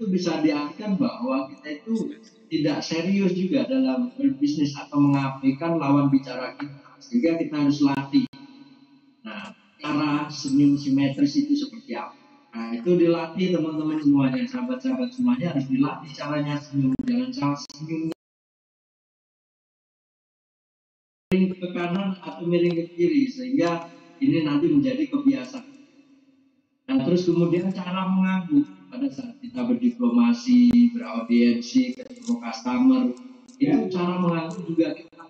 itu bisa diartikan bahwa kita itu tidak serius juga dalam berbisnis atau mengabaikan lawan bicara kita, sehingga kita harus latih. Nah, cara senyum simetris itu seperti apa? Nah, itu dilatih teman-teman semuanya, sahabat-sahabat semuanya harus dilatih caranya senyum. Jangan salah senyum miring ke kanan atau miring ke kiri, sehingga ini nanti menjadi kebiasaan. Nah, terus kemudian cara mengangguk pada saat kita berdiplomasi, beraudiensi, ketemu customer, itu cara mengangguk juga kita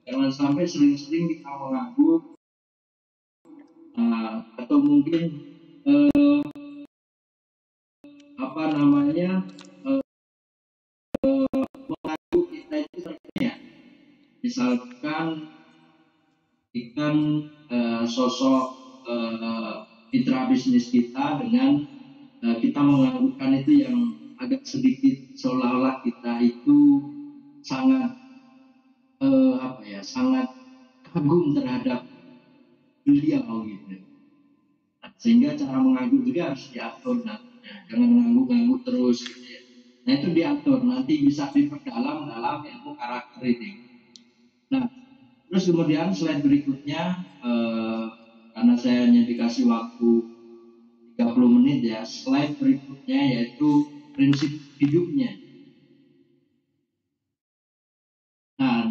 jangan sampai sering-sering kita mengangguk atau mungkin apa namanya mengangguk kita itu terkait. Misalkan ikan sosok mitra bisnis kita dengan kita menganggukkan itu yang agak sedikit seolah-olah kita itu sangat sangat kagum terhadap beliau gitu. Nah, sehingga cara mengangguk juga harus diatur, jangan mengangguk-angguk terus gitu ya. Nah, itu diatur, nanti bisa diperdalam dalam ilmu karakter ini. Nah, terus kemudian slide berikutnya karena saya hanya dikasih waktu 30 menit ya, slide berikutnya yaitu prinsip hidupnya. Nah,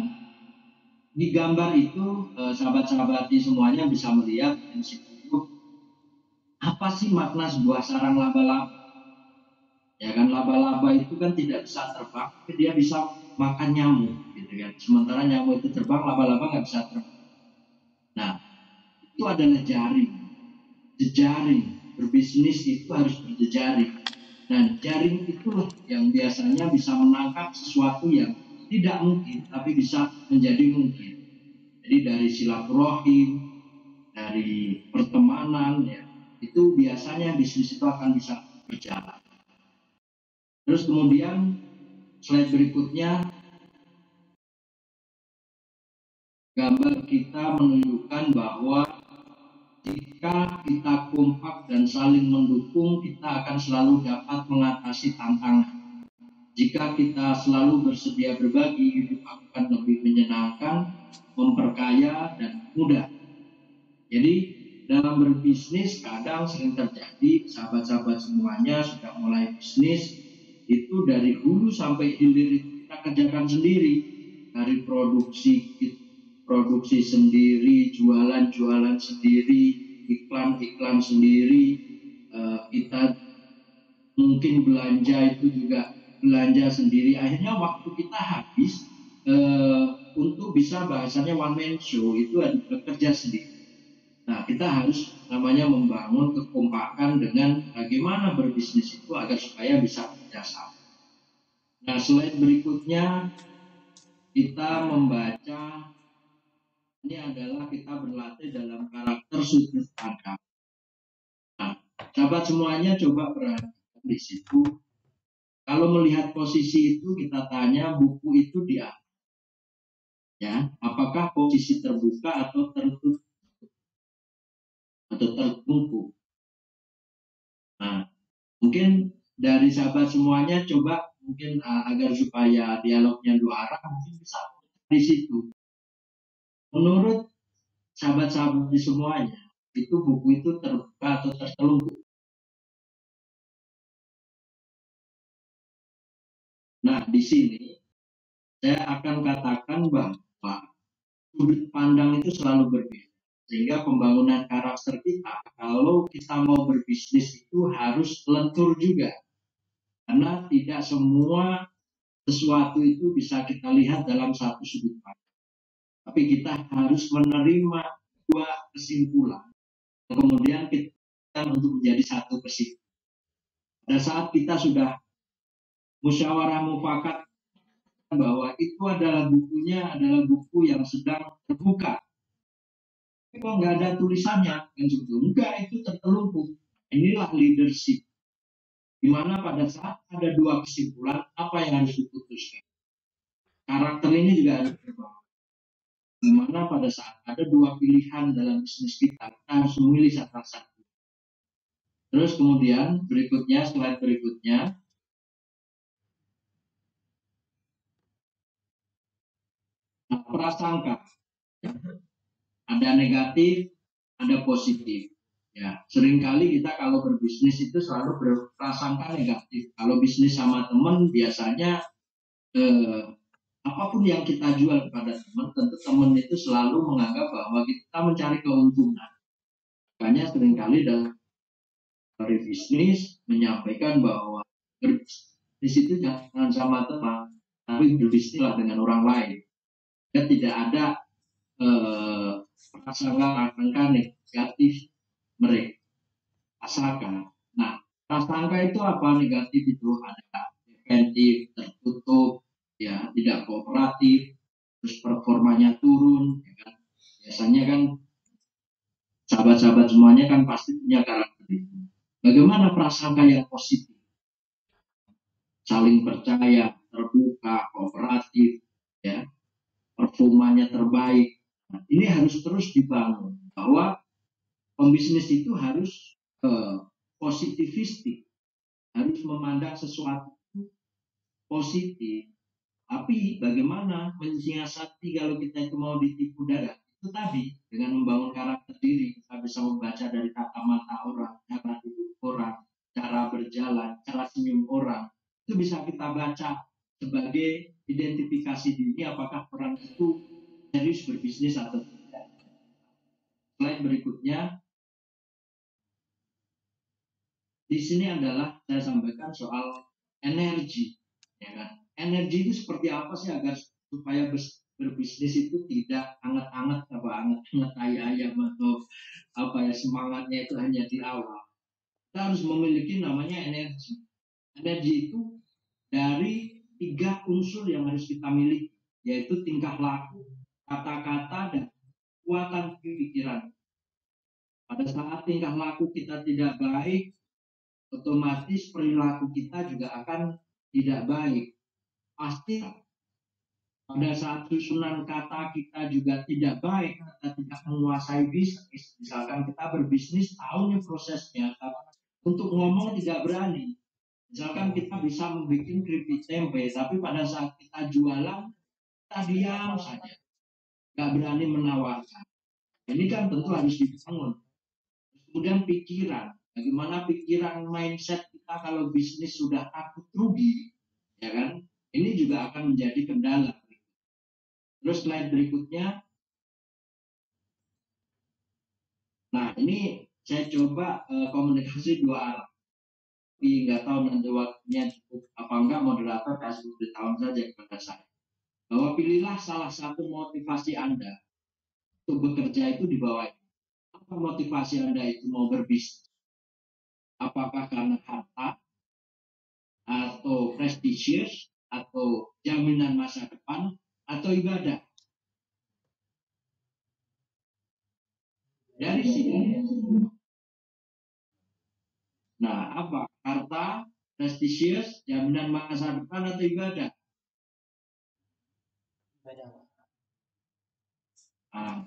di gambar itu sahabat-sahabat semuanya bisa melihat prinsip hidup. Apa sih makna sebuah sarang laba-laba? Ya kan, laba-laba itu kan tidak bisa terbang, tapi dia bisa makan nyamuk gitu kan. Sementara nyamuk itu terbang, laba-laba nggak bisa terbang. Nah, itu adalah jaring. Jejaring, berbisnis itu harus berjejaring. Nah, jaring itulah yang biasanya bisa menangkap sesuatu yang tidak mungkin, tapi bisa menjadi mungkin. Jadi dari silaturahim, dari pertemanan, ya, itu biasanya bisnis itu akan bisa berjalan. Terus kemudian slide berikutnya, gambar kita menunjukkan bahwa jika kita kompak dan saling mendukung, kita akan selalu dapat mengatasi tantangan. Jika kita selalu bersedia berbagi, hidup akan lebih menyenangkan, memperkaya, dan mudah. Jadi dalam berbisnis kadang sering terjadi, sahabat-sahabat semuanya sudah mulai bisnis, itu dari hulu sampai hilir kita kerjakan sendiri. Dari produksi sendiri, jualan sendiri, iklan sendiri, kita mungkin belanja itu juga belanja sendiri. Akhirnya waktu kita habis untuk bisa bahasanya one man show, itu bekerja sendiri. Nah, kita harus namanya membangun kekompakan dengan bagaimana berbisnis itu agar supaya bisa bekerjasama. Nah, slide berikutnya kita membaca, ini adalah kita berlatih dalam karakter sudut pandang. Nah, sahabat semuanya coba perhatikan di situ. Kalau melihat posisi itu, kita tanya buku itu di apa? Ya, apakah posisi terbuka atau tertutup atau tertumpuk? Nah, mungkin dari sahabat semuanya coba mungkin agar supaya dialognya dua arah, mungkin bisa di situ. Menurut sahabat-sahabat di semuanya, itu buku itu terbuka atau tertelungkup. Nah, di sini saya akan katakan bahwa sudut pandang itu selalu berbeda. Sehingga pembangunan karakter kita, kalau kita mau berbisnis itu harus lentur juga. Karena tidak semua sesuatu itu bisa kita lihat dalam satu sudut pandang. Tapi kita harus menerima dua kesimpulan. Kemudian kita untuk menjadi satu kesimpulan. Pada saat kita sudah musyawarah mufakat bahwa itu adalah buku yang sedang terbuka. Tapi kok nggak ada tulisannya, kan gitu. Enggak, itu tertelungkup. Inilah leadership. Di mana pada saat ada dua kesimpulan, apa yang harus diputuskan? Karakter ini juga harus berubah. Di mana pada saat ada dua pilihan dalam bisnis kita harus memilih salah satu. Terus kemudian berikutnya, slide prasangka. Ada negatif, ada positif. Ya, seringkali kita kalau berbisnis itu selalu berprasangka negatif. Kalau bisnis sama teman biasanya apapun yang kita jual kepada teman, tentu teman itu selalu menganggap bahwa kita mencari keuntungan. Makanya seringkali dari bisnis menyampaikan bahwa berbisnis itu jangan sama teman, tapi berbisnislah dengan orang lain. Ya, tidak ada prasangka negatif mereka rasakan. Nah, prasangka itu apa? Negatif itu ada defensif, tertutup, ya tidak kooperatif, terus performanya turun. Ya kan? Biasanya kan sahabat-sahabat semuanya kan pasti punya karakter itu. Bagaimana prasangka yang positif? Saling percaya, terbuka, kooperatif, ya, performanya terbaik. Nah, ini harus terus dibangun bahwa pembisnis itu harus positivistik, harus memandang sesuatu positif. Tapi bagaimana mensiasati kalau kita itu mau ditipu dada? Itu tadi dengan membangun karakter diri, kita bisa membaca dari kata mata orang, cara duduk orang, cara berjalan, cara senyum orang. Itu bisa kita baca sebagai identifikasi diri apakah orang itu serius berbisnis atau tidak. Slide berikutnya. Di sini adalah saya sampaikan soal energi, ya kan? Energi itu seperti apa sih agar supaya berbisnis itu tidak anget-anget ayam atau apa ya, semangatnya itu hanya di awal. Kita harus memiliki namanya energi. Energi itu dari 3 unsur yang harus kita miliki, yaitu tingkah laku, kata-kata, dan kekuatan pikiran. Pada saat tingkah laku kita tidak baik, otomatis perilaku kita juga akan tidak baik. Pasti pada saat susunan kata kita juga tidak baik, kita tidak menguasai bisnis. Misalkan kita berbisnis, tahu nih prosesnya, untuk ngomong tidak berani. Misalkan kita bisa membuat keripik tempe, tapi pada saat kita jualan, kita diam saja, nggak berani menawarkan. Ini kan tentu harus dibangun. Kemudian pikiran, bagaimana pikiran mindset kita kalau bisnis sudah takut rugi, ya kan? Ini juga akan menjadi kendala. Terus slide berikutnya. Nah, ini saya coba komunikasi 2 arah. Tapi nggak tahu nanti waktunya cukup apa enggak, moderator kasih beritahu saja kepada saya. Bahwa pilihlah salah satu motivasi Anda untuk bekerja itu di bawah ini. Apa motivasi Anda itu mau berbisnis? Apakah karena harta, atau prestisius, atau jaminan masa depan, atau ibadah? Dari sini, nah apa? Harta, prestisius, jaminan masa depan, atau ibadah? Nah,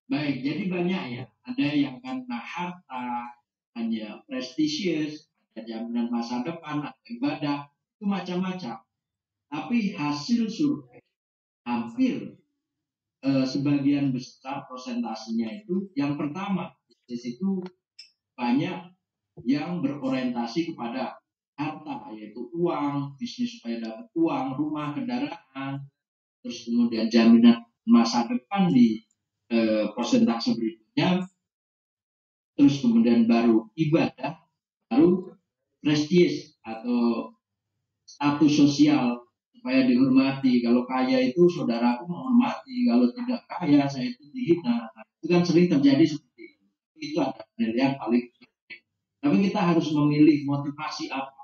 baik, jadi banyak ya. Ada yang karena harta, hanya prestisius, ada jaminan masa depan, atau ibadah, itu macam-macam. Tapi hasil survei hampir sebagian besar prosentasenya itu yang pertama, bisnis itu banyak yang berorientasi kepada harta, yaitu uang, bisnis supaya dapat uang, rumah, kendaraan, terus kemudian jaminan masa depan di persentase berikutnya, terus kemudian baru ibadah, baru prestis atau status sosial supaya dihormati. Kalau kaya itu saudaraku menghormati, kalau tidak kaya saya itu dihina. Nah, itu kan sering terjadi seperti itu. Itu ada penilaian paling. Tapi kita harus memilih motivasi apa.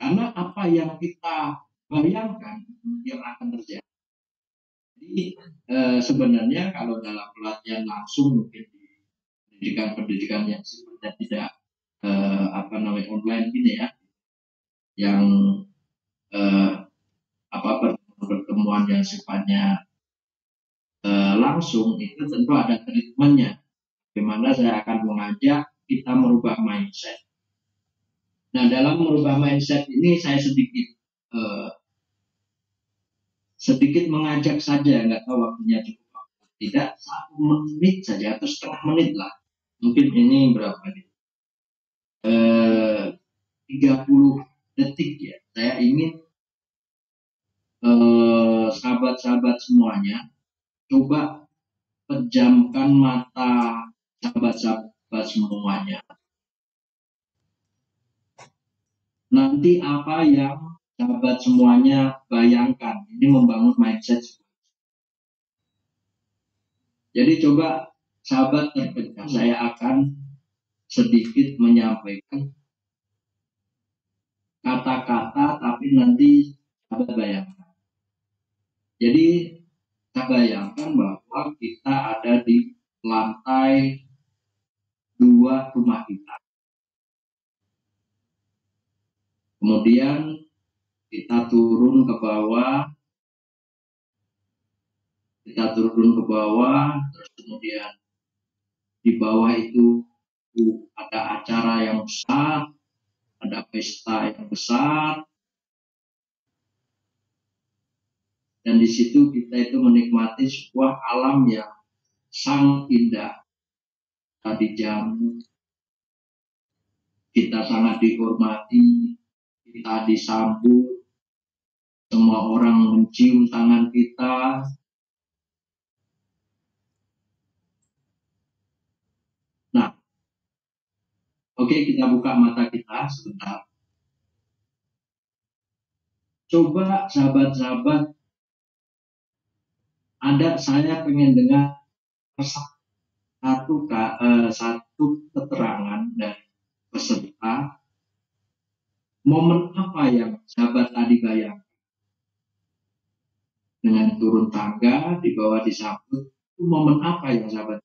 Karena apa yang kita bayangkan yang akan terjadi. Jadi sebenarnya kalau dalam pelatihan langsung mungkin di pendidikan yang sifatnya tidak online gini ya, yang pertemuan yang sifatnya langsung, itu tentu ada treatmentnya. Bagaimana saya akan mengajak kita merubah mindset. Nah, dalam merubah mindset ini saya sedikit sedikit mengajak saja, nggak tahu waktunya cukup apa tidak, 1 menit saja atau setengah menit lah, mungkin ini berapa nih, 30 detik ya. Saya ingin sahabat-sahabat semuanya coba pejamkan mata, sahabat-sahabat semuanya. Nanti apa yang sahabat semuanya bayangkan, ini membangun mindset. Jadi coba sahabat terpejam, saya akan sedikit menyampaikan kata-kata, tapi nanti sahabat bayangkan. Jadi kita bayangkan bahwa kita ada di lantai 2 rumah kita. Kemudian kita turun ke bawah, terus kemudian di bawah itu ada acara yang besar, ada pesta yang besar, dan di situ kita itu menikmati sebuah alam yang sangat indah. Tadi jamu, kita sangat dihormati, kita disambut, semua orang mencium tangan kita. Nah, oke, kita buka mata kita sebentar. Coba sahabat-sahabat, saya pengen dengar satu keterangan dari peserta. Momen apa yang sahabat tadi bayang? Dengan turun tangga, di bawah disambut, itu momen apa yang sahabat?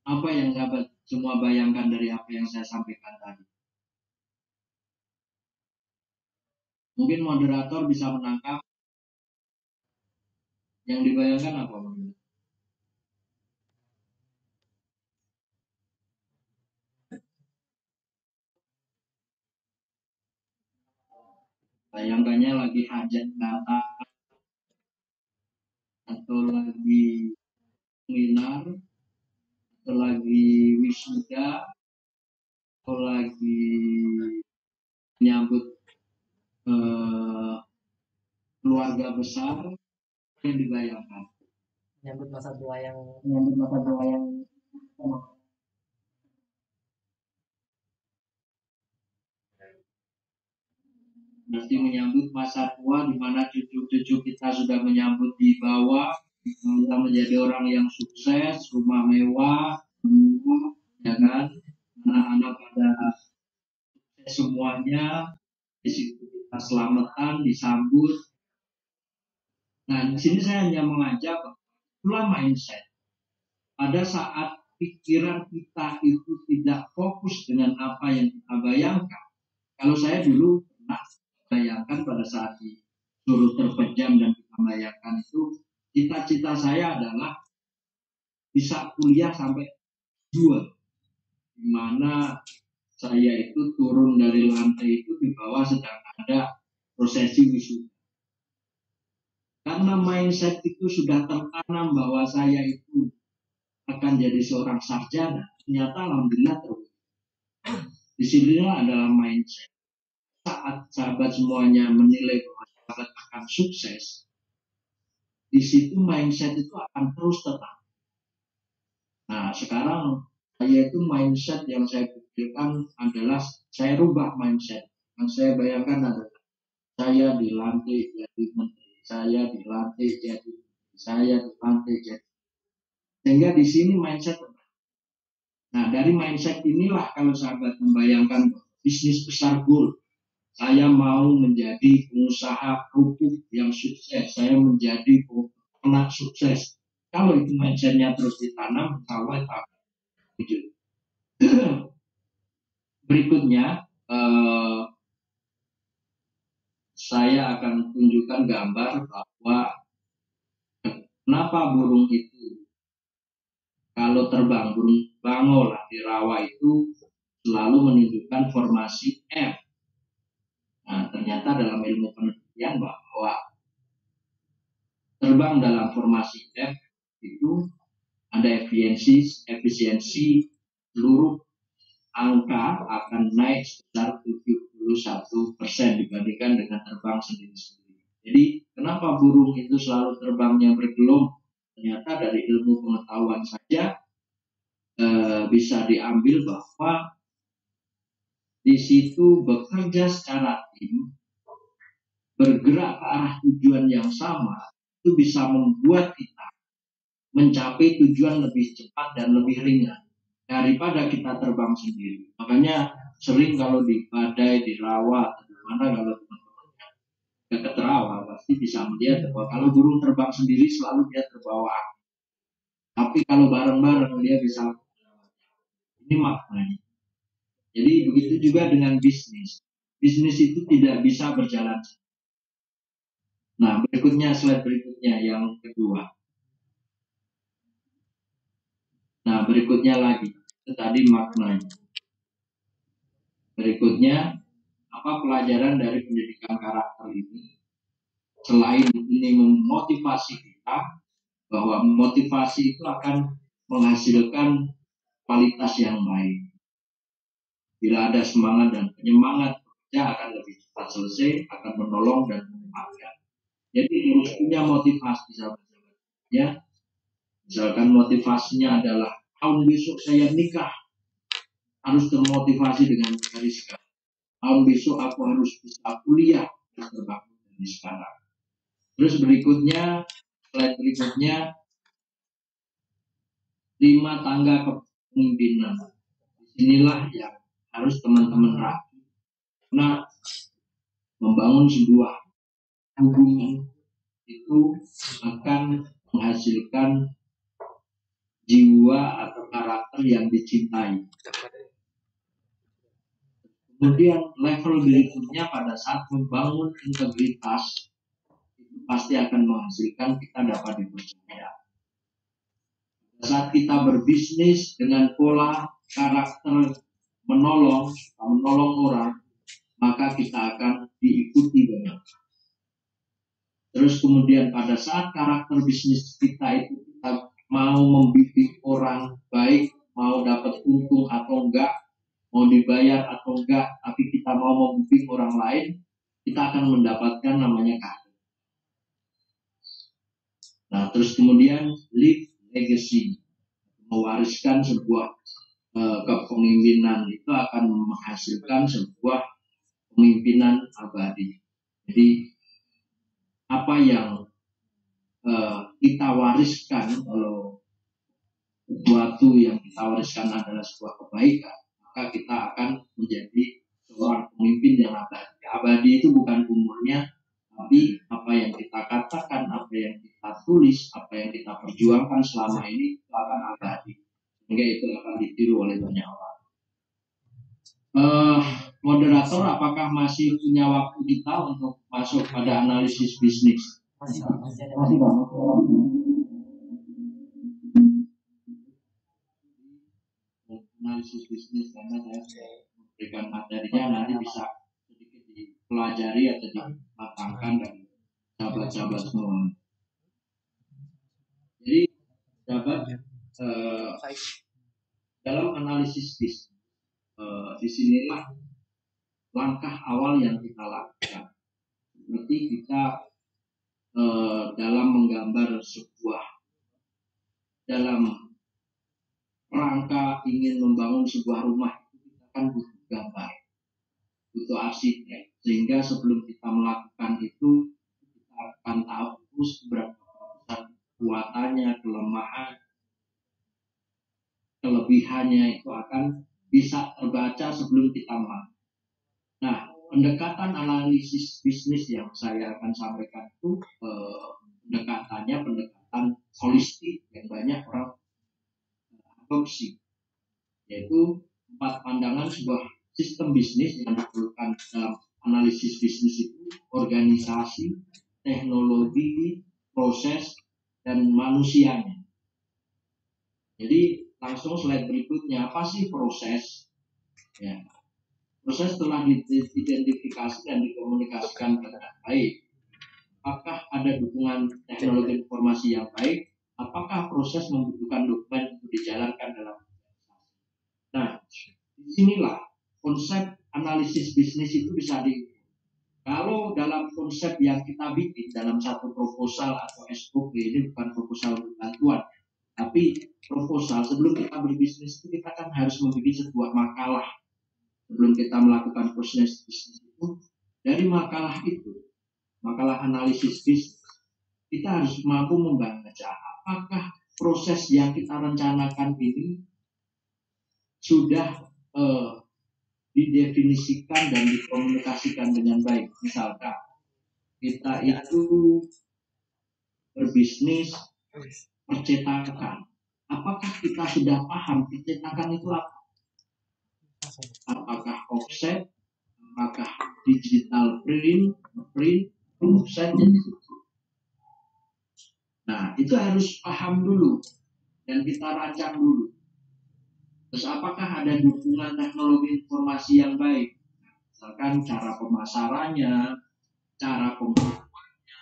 Apa yang sahabat semua bayangkan dari apa yang saya sampaikan tadi? Mungkin moderator bisa menangkap yang dibayangkan apa? Bayangannya lagi hajat datang, atau lagi seminar, atau lagi wisuda, atau lagi menyambut keluarga besar, yang dibayangkan. Menyambut masa tua yang nanti menyambut masa tua di mana cucu-cucu kita sudah menyambut di bawah, kita menjadi orang yang sukses, rumah mewah, ya kan, anak-anak pada sukses semuanya, di situ kita selamatan, disambut. Nah, di sini saya hanya mengajak itulah mindset. Pada saat pikiran kita itu tidak fokus dengan apa yang kita bayangkan. Kalau saya dulu pernah bayangkan pada saat disuruh terpejam dan kita bayangkan itu, cita-cita saya adalah bisa kuliah sampai 2, di mana saya itu turun dari lantai itu di bawah sedang ada prosesi wisuda. Karena mindset itu sudah tertanam bahwa saya itu akan jadi seorang sarjana, ternyata alhamdulillah terus. Di sinilah adalah mindset. Saat sahabat semuanya menilai bahwa sahabat akan sukses, di situ mindset itu akan terus tetap. Nah, sekarang saya itu mindset yang saya pikirkan adalah saya rubah mindset. Yang saya bayangkan adalah saya dilantik jadi menteri, saya dilantik jadi, saya dilantik jadi. Sehingga di sini mindset. Nah, dari mindset inilah kalau sahabat membayangkan bisnis besar goal, saya mau menjadi pengusaha kerupuk yang sukses, saya menjadi peternak sukses. Kalau itu mindsetnya terus ditanam, insya tak wujud. Berikutnya, saya akan tunjukkan gambar bahwa kenapa burung itu kalau terbang burung bangau lah di rawa itu selalu menunjukkan formasi F. Nah, ternyata dalam ilmu penelitian bahwa terbang dalam formasi F itu ada efisiensi seluruh angka akan naik sebesar 71% dibandingkan dengan terbang sendiri-sendiri. Jadi kenapa burung itu selalu terbangnya bergelombang? Ternyata dari ilmu pengetahuan saja bisa diambil bahwa di situ bekerja secara tim, bergerak ke arah tujuan yang sama, itu bisa membuat kita mencapai tujuan lebih cepat dan lebih ringan daripada kita terbang sendiri. Makanya sering kalau di badai, di rawa, atau di mana kalau teman-teman dekat rawa pasti bisa melihat bahwa kalau burung terbang sendiri selalu dia terbawa angin. Tapi kalau bareng-bareng dia bisa, ini maknanya. Jadi begitu juga dengan bisnis. Bisnis itu tidak bisa berjalan. Nah, berikutnya, slide berikutnya yang kedua. Nah, berikutnya lagi. Itu tadi maknanya. Berikutnya, apa pelajaran dari pendidikan karakter ini? Selain ini memotivasi kita, bahwa motivasi itu akan menghasilkan kualitas yang baik. Bila ada semangat dan penyemangat, kerja akan lebih cepat selesai, akan menolong dan menyemangatkan. Jadi harus punya motivasi, sahabat-sahabat. Ya, misalkan motivasinya adalah tahun besok saya nikah, harus termotivasi dengan dari sekarang. Tahun besok aku harus bisa kuliah, harus terbangun dari sekarang. Terus berikutnya, slide berikutnya, 5 tangga kepemimpinan. Inilah yang harus teman-teman rapi. Nah, membangun sebuah hubungan itu akan menghasilkan jiwa atau karakter yang dicintai. Kemudian level berikutnya pada saat membangun integritas itu pasti akan menghasilkan kita dapat dipercaya. Pada saat kita berbisnis dengan pola karakter menolong orang, maka kita akan diikuti banyak. Terus kemudian pada saat karakter bisnis kita itu kita mau membimbing orang baik, mau dapat untung atau enggak, mau dibayar atau enggak, tapi kita mau membimbing orang lain, kita akan mendapatkan namanya karir. Nah, terus kemudian leave legacy, mewariskan sebuah kepemimpinan itu akan menghasilkan sebuah pemimpinan abadi. Jadi apa yang kita wariskan, kalau sesuatu yang kita wariskan adalah sebuah kebaikan, maka kita akan menjadi seorang pemimpin yang abadi. Abadi itu bukan umurnya, tapi apa yang kita katakan, apa yang kita tulis, apa yang kita perjuangkan selama ini itu akan abadi. Sehingga itu akan ditiru oleh banyak orang. Moderator, apakah masih punya waktu kita untuk masuk pada analisis bisnis? Masih Pak. Analisis bisnis karena saya memberikan materinya nanti bisa sedikit dipelajari atau dimatangkan dari sahabat-sahabat semua. Jadi sahabat, dalam analisis bisnis disinilah langkah awal yang kita lakukan. Seperti kita dalam menggambar sebuah, dalam rangka ingin membangun sebuah rumah, kita kan butuh gambar, butuh arsitek, sehingga sebelum kita melakukan itu kita akan tahu seberapa besar kuatannya, kelemahan, kelebihannya itu akan bisa terbaca sebelum kita melakukan. Nah, pendekatan analisis bisnis yang saya akan sampaikan itu pendekatan holistik yang banyak orang adopsi, yaitu 4 pandangan sebuah sistem bisnis yang diperlukan dalam analisis bisnis itu: organisasi, teknologi, proses, dan manusianya. Jadi langsung slide berikutnya, apa sih proses? Ya, proses telah diidentifikasi dan dikomunikasikan dengan baik. Apakah ada dukungan teknologi informasi yang baik? Apakah proses membutuhkan dokumen untuk dijalankan dalam organisasi? Nah, disinilah konsep analisis bisnis itu bisa kalau dalam konsep yang kita bikin dalam satu proposal atau SOP, ini bukan proposal untuk bantuan, tapi proposal sebelum kita berbisnis itu kita kan harus membuat sebuah makalah sebelum kita melakukan proses bisnis itu. Dari makalah itu, makalah analisis bisnis, kita harus mampu membaca apakah proses yang kita rencanakan ini sudah didefinisikan dan dikomunikasikan dengan baik. Misalkan kita itu berbisnis percetakan. Apakah kita sudah paham percetakan itu apa? Apakah offset, apakah digital print, offset. Nah, itu harus paham dulu dan kita rancang dulu. Terus apakah ada dukungan teknologi informasi yang baik? Misalkan cara pemasarannya, cara pemasarannya,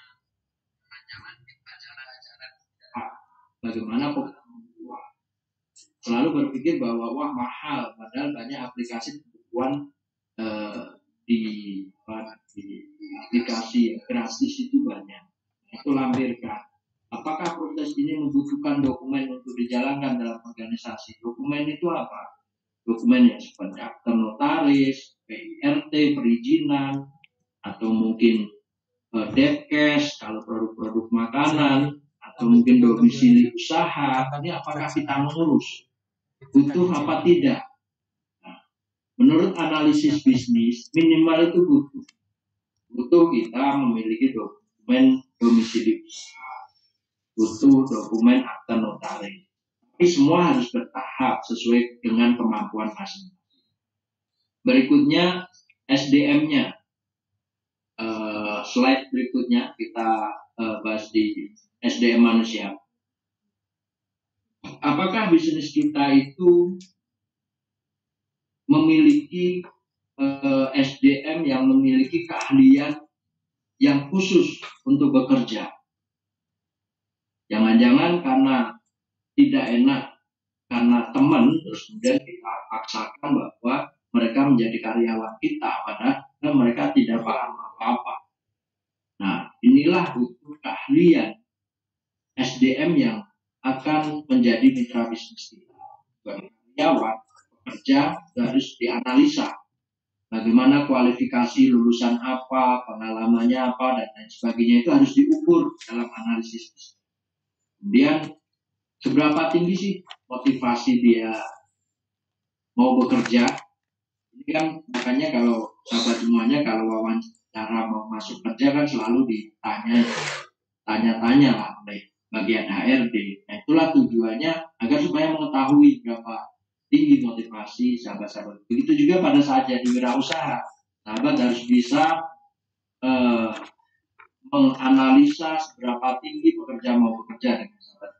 bagaimana pengetahuan. Selalu berpikir bahwa wah mahal, padahal banyak aplikasi pembukuan di aplikasi gratis itu banyak. Itu lampirkan. Apakah proses ini membutuhkan dokumen untuk dijalankan dalam organisasi? Dokumen itu apa? Dokumen yang seperti akte notaris, PIRT, perizinan, atau mungkin Depkes kalau produk-produk makanan, atau mungkin domisili usaha. Ini apakah kita mengurus? Butuh apa tidak? Nah, menurut analisis bisnis, minimal itu butuh kita memiliki dokumen domisili usaha, butuh dokumen akta notaris. Tapi semua harus bertahap sesuai dengan kemampuan masing-masing. Berikutnya SDM-nya. Slide berikutnya kita bahas di SDM manusia. Apakah bisnis kita itu memiliki SDM yang memiliki keahlian yang khusus untuk bekerja? Jangan-jangan karena tidak enak, karena teman, terus kemudian kita paksakan bahwa mereka menjadi karyawan kita, padahal mereka tidak paham apa-apa. Nah, inilah butuh keahlian SDM yang akan menjadi mitra bisnis kita. Bagi karyawan, pekerja harus dianalisa. Bagaimana kualifikasi lulusan apa, pengalamannya apa, dan lain sebagainya itu harus diukur dalam analisis. Kemudian, seberapa tinggi sih motivasi dia mau bekerja? Ini kan makanya kalau sahabat semuanya kalau wawancara mau masuk kerja kan selalu tanya-tanya lah oleh bagian HRD. Nah, itulah tujuannya agar supaya mengetahui berapa tinggi motivasi sahabat-sahabat. Begitu juga pada saat jadi wirausaha, sahabat harus bisa menganalisa seberapa tinggi pekerja mau bekerja dengan sahabat.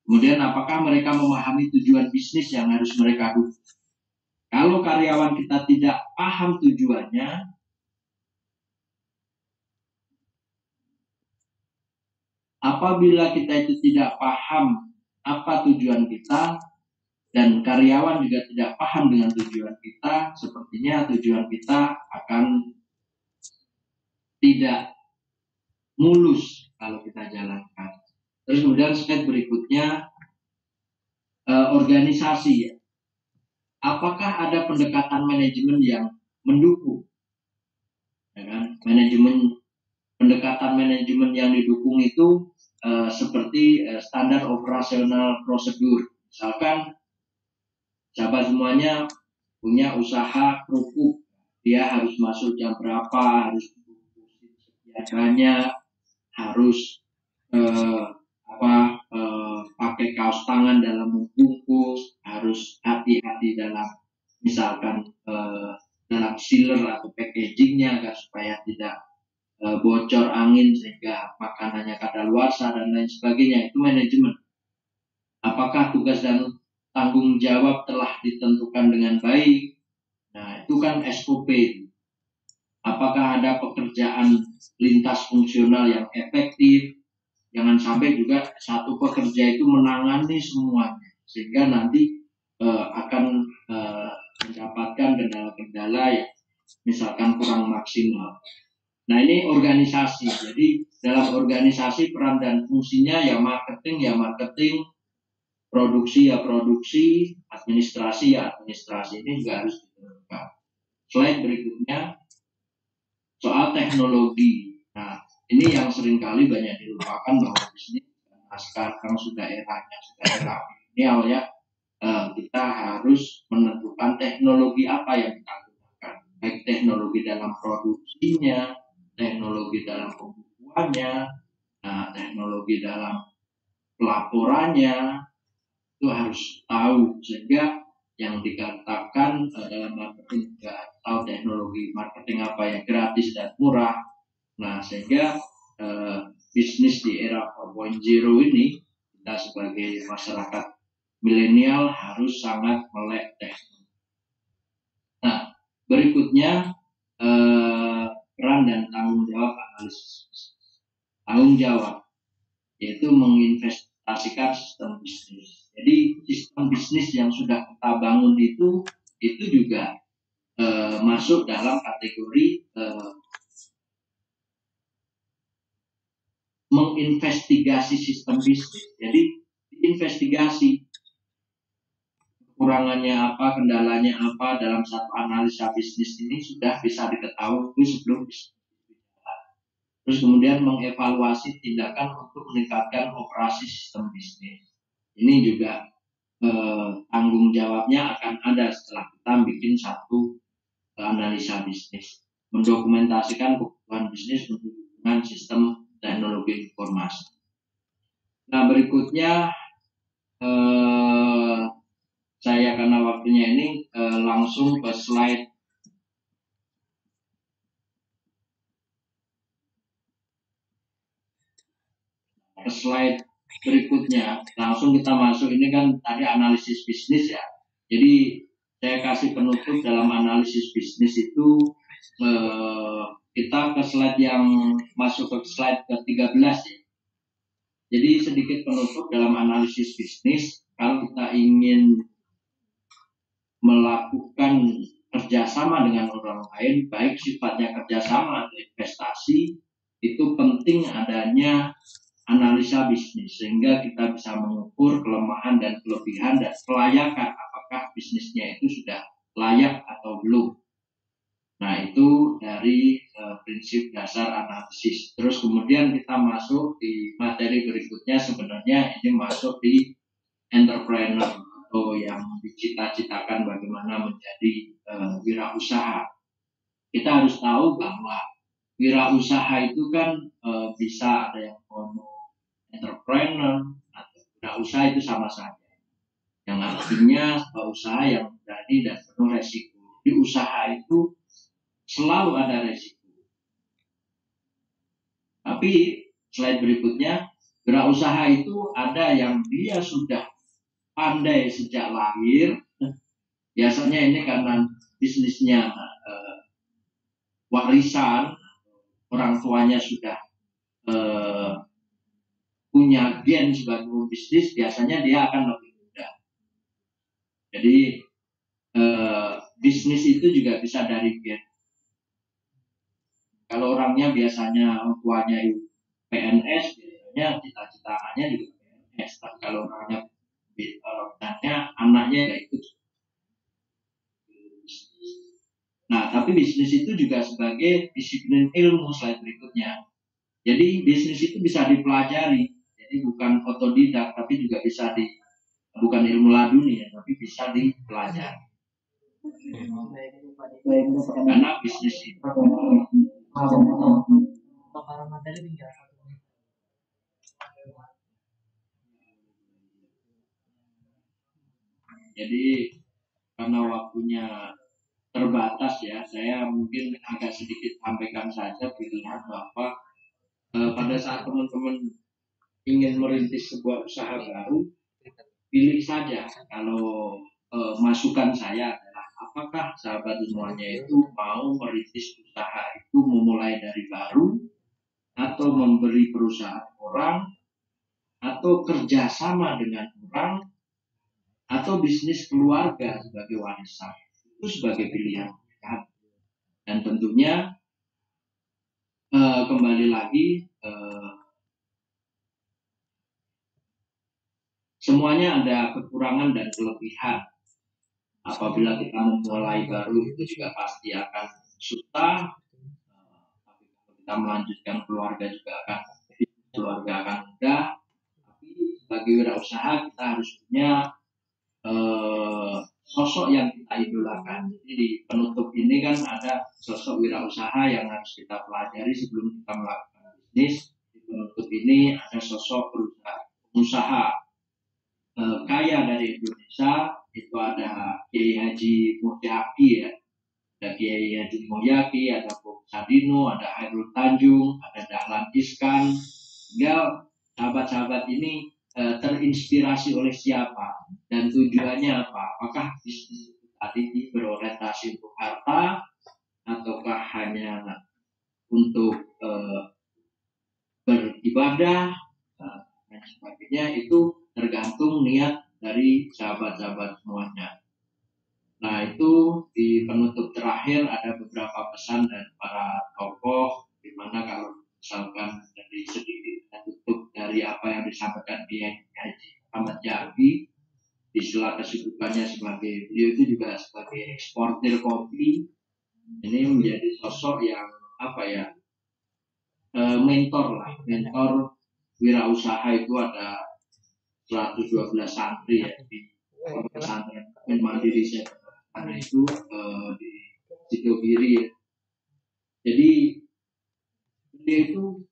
Kemudian apakah mereka memahami tujuan bisnis yang harus mereka dukung. Kalau karyawan kita tidak paham tujuannya, apabila kita itu tidak paham apa tujuan kita, dan karyawan juga tidak paham dengan tujuan kita, sepertinya tujuan kita akan tidak mulus kalau kita jalankan. Terus kemudian slide berikutnya, organisasi. Apakah ada pendekatan manajemen yang mendukung? Ya kan? Pendekatan manajemen yang didukung itu seperti standar operasional prosedur. Misalkan sahabat semuanya punya usaha kerupuk, dia harus masuk jam berapa, harus sekian, harus pakai kaos tangan dalam membungkus, harus hati-hati dalam misalkan dalam sealer atau packagingnya agar supaya tidak bocor angin sehingga makanannya kadaluarsa dan lain sebagainya. Itu manajemen. Apakah tugas dan tanggung jawab telah ditentukan dengan baik? Nah, itu kan SOP. Apakah ada pekerjaan lintas fungsional yang efektif? Jangan sampai juga satu pekerja itu menangani semuanya, sehingga nanti akan mendapatkan kendala-kendala yang misalkan kurang maksimal. Nah, ini organisasi. Jadi dalam organisasi peran dan fungsinya ya marketing, produksi ya produksi, administrasi ya administrasi. Ini juga harus ditentukan. Slide berikutnya soal teknologi. Nah, ini yang seringkali banyak dilupakan bahwa bisnis sekarang sudah eranya, sudah era milenial ya. Kita harus menentukan teknologi apa yang kita gunakan, baik teknologi dalam produksinya, teknologi dalam pembukuannya, teknologi dalam pelaporannya, itu harus tahu, sehingga yang dikatakan dalam marketing juga tahu teknologi marketing apa yang gratis dan murah. Nah, sehingga bisnis di era 4.0 ini kita sebagai masyarakat milenial harus sangat melek teknologi. Nah, berikutnya peran dan tanggung jawab analisis. Tanggung jawab yaitu menginvestasikan sistem bisnis. Jadi sistem bisnis yang sudah kita bangun itu juga masuk dalam kategori menginvestigasi sistem bisnis. Jadi investigasi kekurangannya apa, kendalanya apa dalam satu analisa bisnis ini sudah bisa diketahui sebelum bisnis. Terus kemudian mengevaluasi tindakan untuk meningkatkan operasi sistem bisnis. Ini juga tanggung jawabnya akan ada setelah kita bikin satu analisa bisnis, mendokumentasikan kebutuhan bisnis untuk hubungan sistem teknologi informasi. Nah, berikutnya saya karena waktunya ini langsung ke slide berikutnya. Langsung kita masuk, ini kan tadi analisis bisnis ya. Jadi saya kasih penutup dalam analisis bisnis itu kita ke slide yang masuk ke slide ke-13 ya. Jadi sedikit penutup dalam analisis bisnis. Kalau kita ingin melakukan kerjasama dengan orang lain, baik sifatnya kerjasama atau investasi, itu penting adanya analisa bisnis, sehingga kita bisa mengukur kelemahan dan kelebihan dan kelayakan apakah bisnisnya itu sudah layak atau belum. Nah, itu dari prinsip dasar analisis. Terus kemudian kita masuk di materi berikutnya, sebenarnya ini masuk di entrepreneur atau yang dicita-citakan bagaimana menjadi wirausaha. Kita harus tahu bahwa wirausaha itu kan bisa ada yang entrepreneur atau wirausaha itu sama saja. Yang artinya sebuah usaha yang berani dan penuh resiko. Di usaha itu selalu ada resiko. Tapi slide berikutnya, wirausaha itu ada yang dia sudah pandai sejak lahir, biasanya ini karena bisnisnya warisan, orang tuanya sudah punya gen sebagai bisnis, biasanya dia akan lebih mudah. Jadi bisnis itu juga bisa dari gen. Kalau orangnya biasanya orang tuanya PNS, biasanya cita-citanya juga PNS. Tapi kalau orangnya anaknya ya ikut. Nah, tapi bisnis itu juga sebagai disiplin ilmu, slide berikutnya. Jadi bisnis itu bisa dipelajari. Jadi bukan otodidak, tapi juga bisa bukan ilmu laduni ya, tapi bisa dipelajari. Karena bisnis itu jadi karena waktunya terbatas ya, saya mungkin agak sedikit sampaikan saja pilihan bahwa pada saat teman-teman ingin merintis sebuah usaha baru, pilih saja. Kalau masukan saya adalah apakah sahabat semuanya itu mau merintis usaha itu memulai dari baru, atau memberi perusahaan orang, atau kerjasama dengan orang, atau bisnis keluarga sebagai warisan. Itu sebagai pilihan. Dan tentunya kembali lagi, semuanya ada kekurangan dan kelebihan. Apabila kita memulai baru itu juga pasti akan susah. Tapi kalau kita melanjutkan keluarga juga akan mudah. Tapi sebagai wirausaha kita harus punya sosok yang kita idolakan. Jadi di penutup ini kan ada sosok wirausaha yang harus kita pelajari sebelum kita melakukan bisnis. Di penutup ini ada sosok pengusaha kaya dari Indonesia. Itu ada Kiai Haji Muhyaki, ya. Ada Kiai Haji Muhyaki, ada Bob Sadino, ada Hairul Tanjung, ada Dahlan Iskan. Tinggal sahabat-sahabat ini terinspirasi oleh siapa dan tujuannya apa? Apakah bisnis tadi berorientasi untuk harta, ataukah hanya untuk beribadah dan sebagainya? Itu tergantung niat dari sahabat-sahabat semuanya. Nah, itu di penutup terakhir ada beberapa pesan dari para tokoh, di mana kalau misalkan dari sedikit tutup dari apa yang disampaikan Kiai Haji Ahmad Jarbi, di sela kesibukannya sebagai beliau itu juga sebagai eksportir kopi, ini menjadi sosok yang mentor wirausaha. Itu ada 112 santri, ya, di pesantren Mandiri karena itu di Sidogiri, ya. Jadi dia itu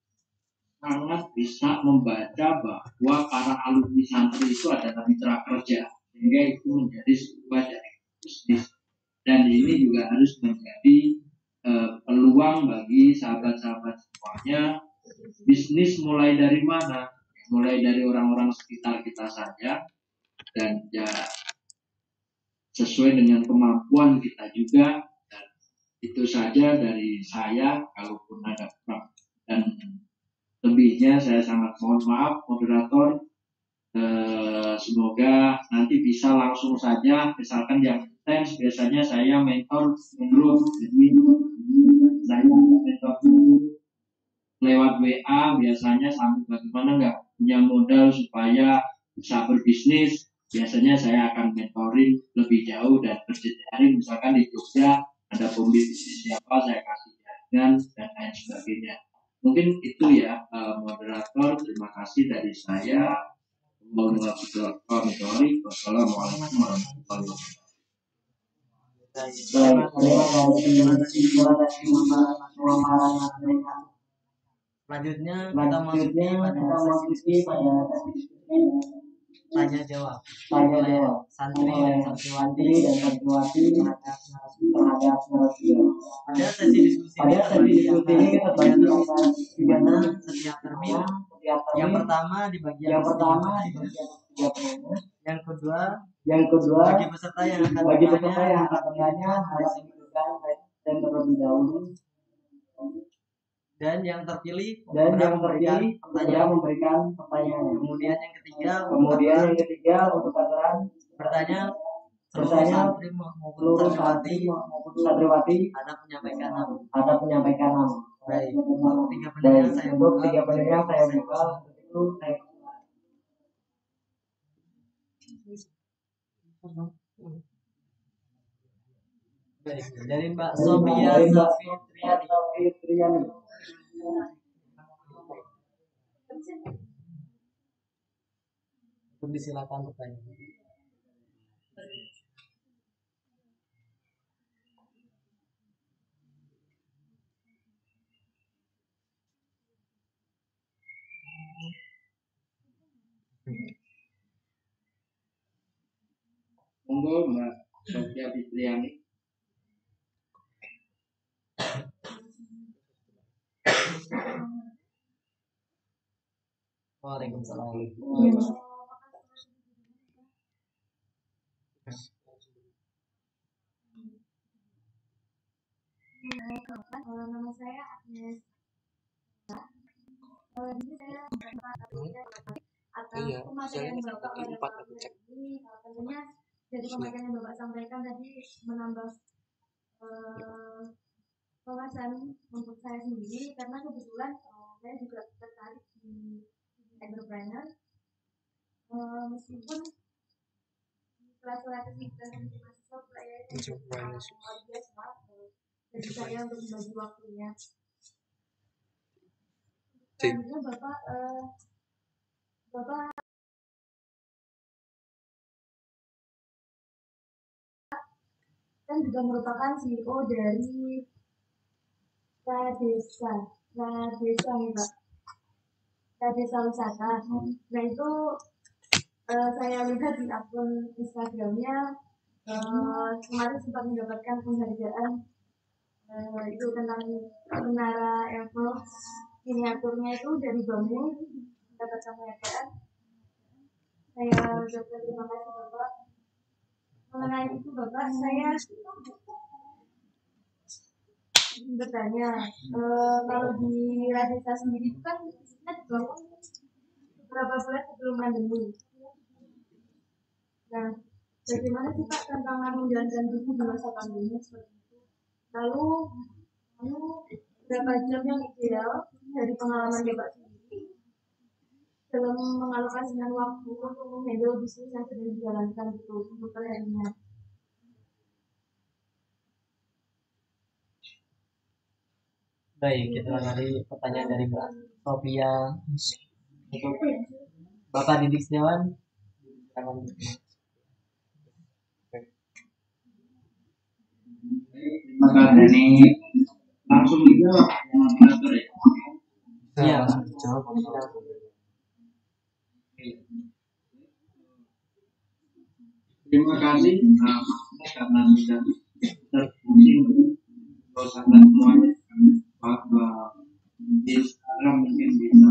sangat bisa membaca bahwa para alumni santri itu adalah mitra kerja, sehingga itu menjadi sebuah dari bisnis. Dan ini juga harus menjadi peluang bagi sahabat-sahabat semuanya. Bisnis mulai dari mana? Mulai dari orang-orang sekitar kita saja, dan ya sesuai dengan kemampuan kita juga. Dan itu saja dari saya. Kalaupun ada kurang dan lebihnya, saya sangat mohon maaf, moderator. Semoga nanti bisa langsung saja, misalkan yang intens biasanya saya mentor grup, jadi saya mentor grup lewat WA biasanya, sampai bagaimana nggak punya modal supaya bisa berbisnis. Biasanya saya akan mentoring lebih jauh dan berjejaring, misalkan di Jogja ada pembisnis siapa, saya kasih jaringan dan lain sebagainya. Mungkin itu ya, moderator. Terima kasih dari saya. Wassalamualaikum warahmatullahi wabarakatuh. Selanjutnya kita masuki pada tanya jawab santri dan santriwati terhadap narasumber. Pada sesi diskusi ini kita bagi atas 3 setiap termin. Yang pertama di bagian yang kedua bagi peserta yang akan bertanya harus dan terlebih dahulu, dan yang terpilih memberikan pertanyaan. Kemudian yang ketiga untuk acara bertanya seluruh santri maupun santriwati ada menyampaikan nama. Baik, untuk 3 pendengar saya buka. Itu saya baik, dari Mbak Sofia Safitriani. Silakan bertanya. Monggo Mbak Sofia Fitriani. Waalaikumsalam. Nama saya Agnes. Ini saya atas pemateri yang Bapak pada malam ini. Tentunya dari pemateri yang Bapak sampaikan tadi menambah wawasan untuk saya sendiri, karena kebetulan saya juga tertarik di entrepreneur. Meskipun kelas-kelas kita di mahasiswa saya itu luar biasa dari saya untuk membagi waktunya. Selanjutnya Bapak kan juga merupakan CEO dari Radesa nih Pak, Radesa Wisata. Nah itu saya lihat di akun Instagramnya kemarin sempat mendapatkan penghargaan itu tentang menara Eiffel, miniaturnya itu dari bambu, mendapatkan penghargaan. Saya ucapkan terima kasih Bapak. Mengenai itu Bapak, saya bertanya, kalau di Radesa sendiri itu kan bisnisnya dibangun beberapa bulan sebelum pandemi. Nah, bagaimana sih Pak tantangan menjalankan bisnis di masa pandemi seperti itu? Lalu berapa jam yang ideal dari pengalaman Bapak sendiri dalam mengalokasikan waktu untuk menghandle bisnis yang sedang dijalankan itu untuk perharinya? Baik, kita dari pertanyaan dari Mbak Sofia. Untuk Bapak Didik Setiawan, Terima kasih. Ini langsung dijawab yang moderator ya. Iya, jawab. Terima kasih karena sudah terhubung sangat semuanya. Di Instagram mungkin bisa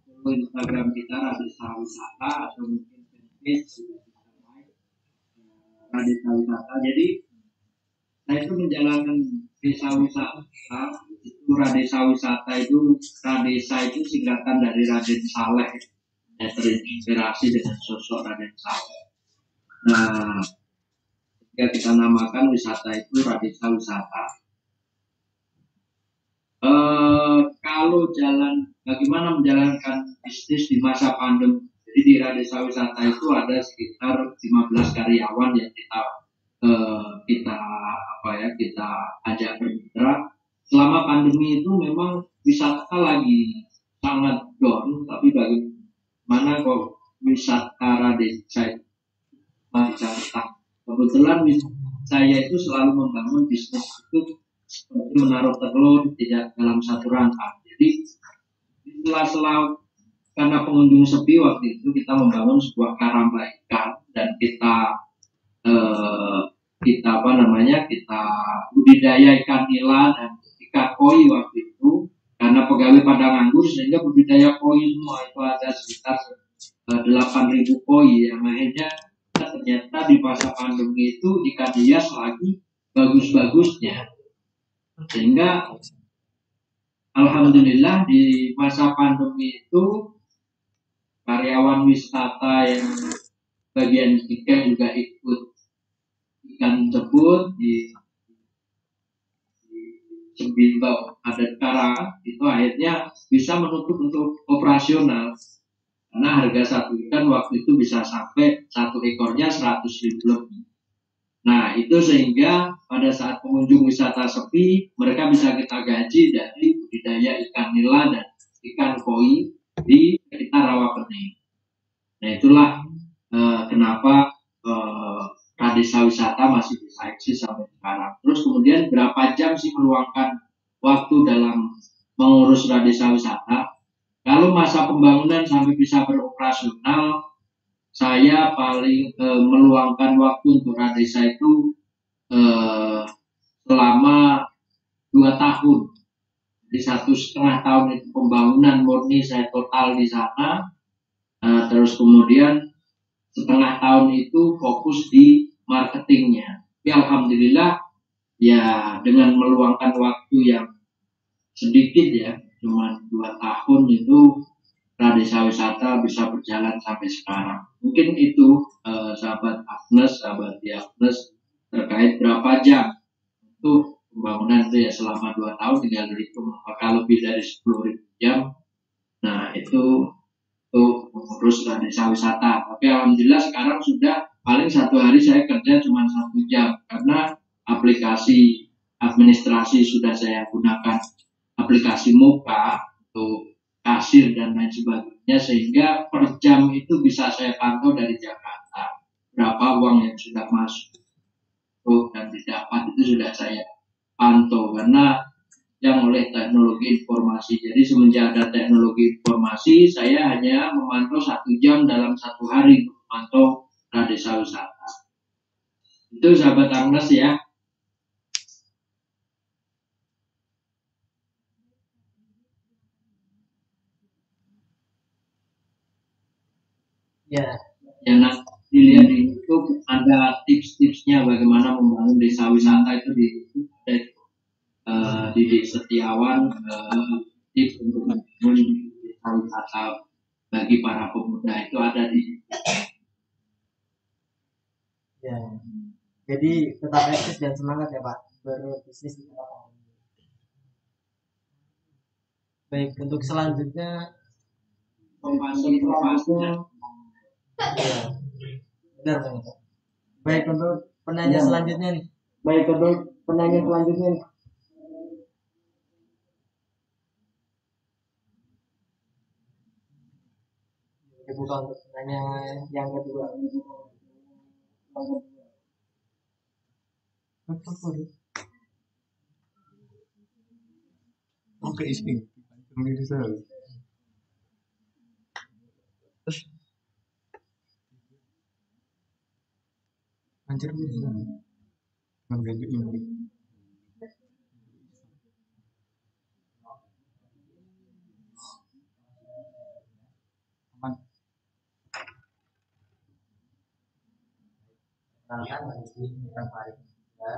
follow Instagram kita Radesa Wisata, atau mungkin Facebook Radesa Wisata. Jadi saya itu menjalankan desa wisata. Itu Radesa Wisata itu, Radesa itu singkatan dari Raden Saleh, yang terinspirasi dengan sosok Raden Saleh. Nah, jika kita namakan wisata itu Radesa Wisata. Kalau bagaimana menjalankan bisnis di masa pandemi? Jadi di Radesa Wisata itu ada sekitar 15 karyawan yang kita ajak bermitra. Selama pandemi itu memang wisata lagi sangat down, tapi bagaimana kok wisata Radesa itu Jakarta. Kebetulan saya itu selalu membangun bisnis itu seperti menaruh telur tidak dalam satu rangka. Jadi sela-sela karena pengunjung sepi waktu itu kita membangun sebuah karamba ikan dan kita budidaya ikan nila dan ikan koi waktu itu, karena pegawai pada nganggur sehingga budidaya koi semua itu ada sekitar 8.000 koi yang akhirnya ternyata di masa pandemi itu ikan hias lagi bagus-bagusnya, sehingga alhamdulillah di masa pandemi itu karyawan wisata yang bagian tiga juga ikut ikan tersebut di Cembimbau adat Karang itu akhirnya bisa menutup untuk operasional, karena harga satu ikan waktu itu bisa sampai satu ekornya 100.000 lebih. Nah itu sehingga pada saat pengunjung wisata sepi, mereka bisa kita gaji dari budidaya ikan nila dan ikan koi di sekitar Rawapening. Nah itulah kenapa Radesa Wisata masih bisa eksis sampai sekarang. Terus kemudian berapa jam sih meluangkan waktu dalam mengurus Radesa Wisata? Kalau masa pembangunan sampai bisa beroperasional, saya paling meluangkan waktu untuk Radesa itu selama 2 tahun. Di 1,5 tahun itu pembangunan murni saya total di sana. Terus kemudian setengah tahun itu fokus di marketingnya. Tapi alhamdulillah ya dengan meluangkan waktu yang sedikit ya, cuma 2 tahun itu Pradesa Wisata bisa berjalan sampai sekarang. Mungkin itu sahabat Agnes, sahabat Agnes terkait berapa jam untuk pembangunan itu ya selama 2 tahun tinggal dihitung apakah lebih dari 10.000 jam. Nah itu untuk mengurus desa wisata. Tapi alhamdulillah sekarang sudah paling 1 hari saya kerja cuma 1 jam karena aplikasi administrasi sudah saya gunakan aplikasi Moka untuk kasir dan lain sebagainya sehingga per jam itu bisa saya pantau dari Jakarta berapa uang yang sudah masuk dan didapat itu sudah saya pantau karena yang oleh teknologi informasi. Jadi semenjak ada teknologi informasi, saya hanya memantau 1 jam dalam 1 hari untuk memantau desa wisata. Itu sahabat Agnes ya. Ya. Ya nanti dilihat di YouTube ada tips-tipsnya bagaimana membangun desa wisata itu di YouTube ada Didik Setiawan tips untuk membangun desa wisata bagi para pemuda itu ada di Ya. Jadi tetap eksis dan semangat ya Pak berbisnis di tempat. Baik, untuk selanjutnya informasinya. Ya. Benar Pak. Baik, untuk penanya selanjutnya nih. Dibuka untuk penanya yang kedua. Oke, isi. Pemirsa. Anjir bisa. Mengganti ini. Aman. Kan lagi kita hari ya.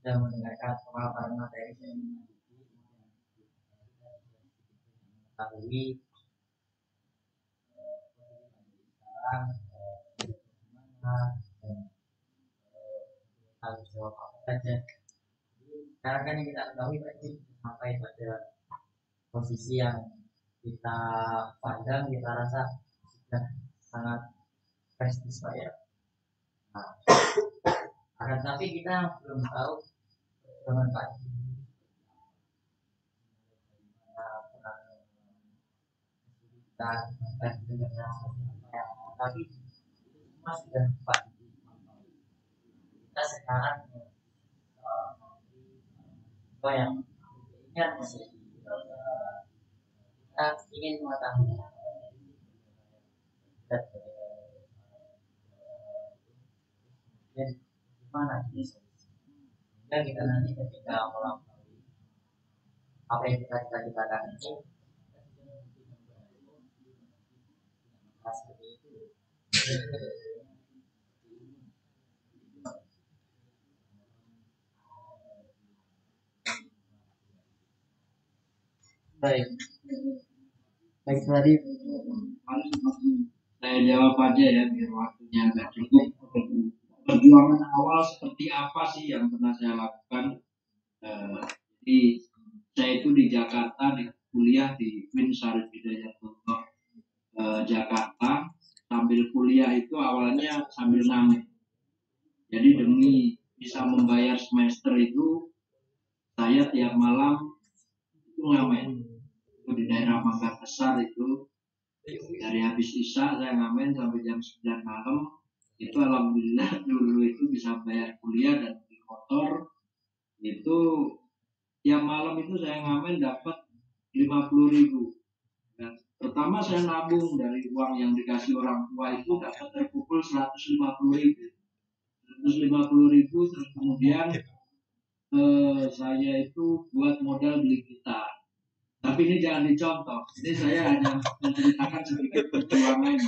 Dan mendengarkan pemaparan materi yang mengetahui sekarang harus jawab apa saja. Sekarang kan yang kita ketahui berarti sampai pada posisi yang kita pandang, kita rasa sudah sangat prestis Pak ya. Nah, akan tapi kita belum tahu dengan Pak tapi semua sudah Pak kita sekarang apa yang ingat masih kita ingin mengetahui dan gimana ini sehingga kita nanti ketika melakukan apa yang kita cita-citakan itu seperti itu. Baik tadi saya jawab aja ya biar waktunya agak cukup. Perjuangan awal seperti apa sih yang pernah saya lakukan? Jadi saya itu di Jakarta di kuliah di Queen Syarif Hidayatullah Jakarta. Sambil kuliah itu awalnya sambil ngamen. Jadi demi bisa membayar semester itu saya tiap malam itu ngamen. Itu di daerah Mangga Besar itu dari habis Isya saya ngamen sampai jam 9 malam. Itu alhamdulillah dulu itu bisa bayar kuliah dan beli motor. Itu tiap malam itu saya ngamen dapat 50.000. Dan pertama saya nabung dari uang yang dikasih orang tua itu dapat terkumpul 150.000. 150.000 terus kemudian saya itu buat modal beli gitar. Tapi ini jangan dicontoh. Ini saya hanya menceritakan sedikit perjuangan.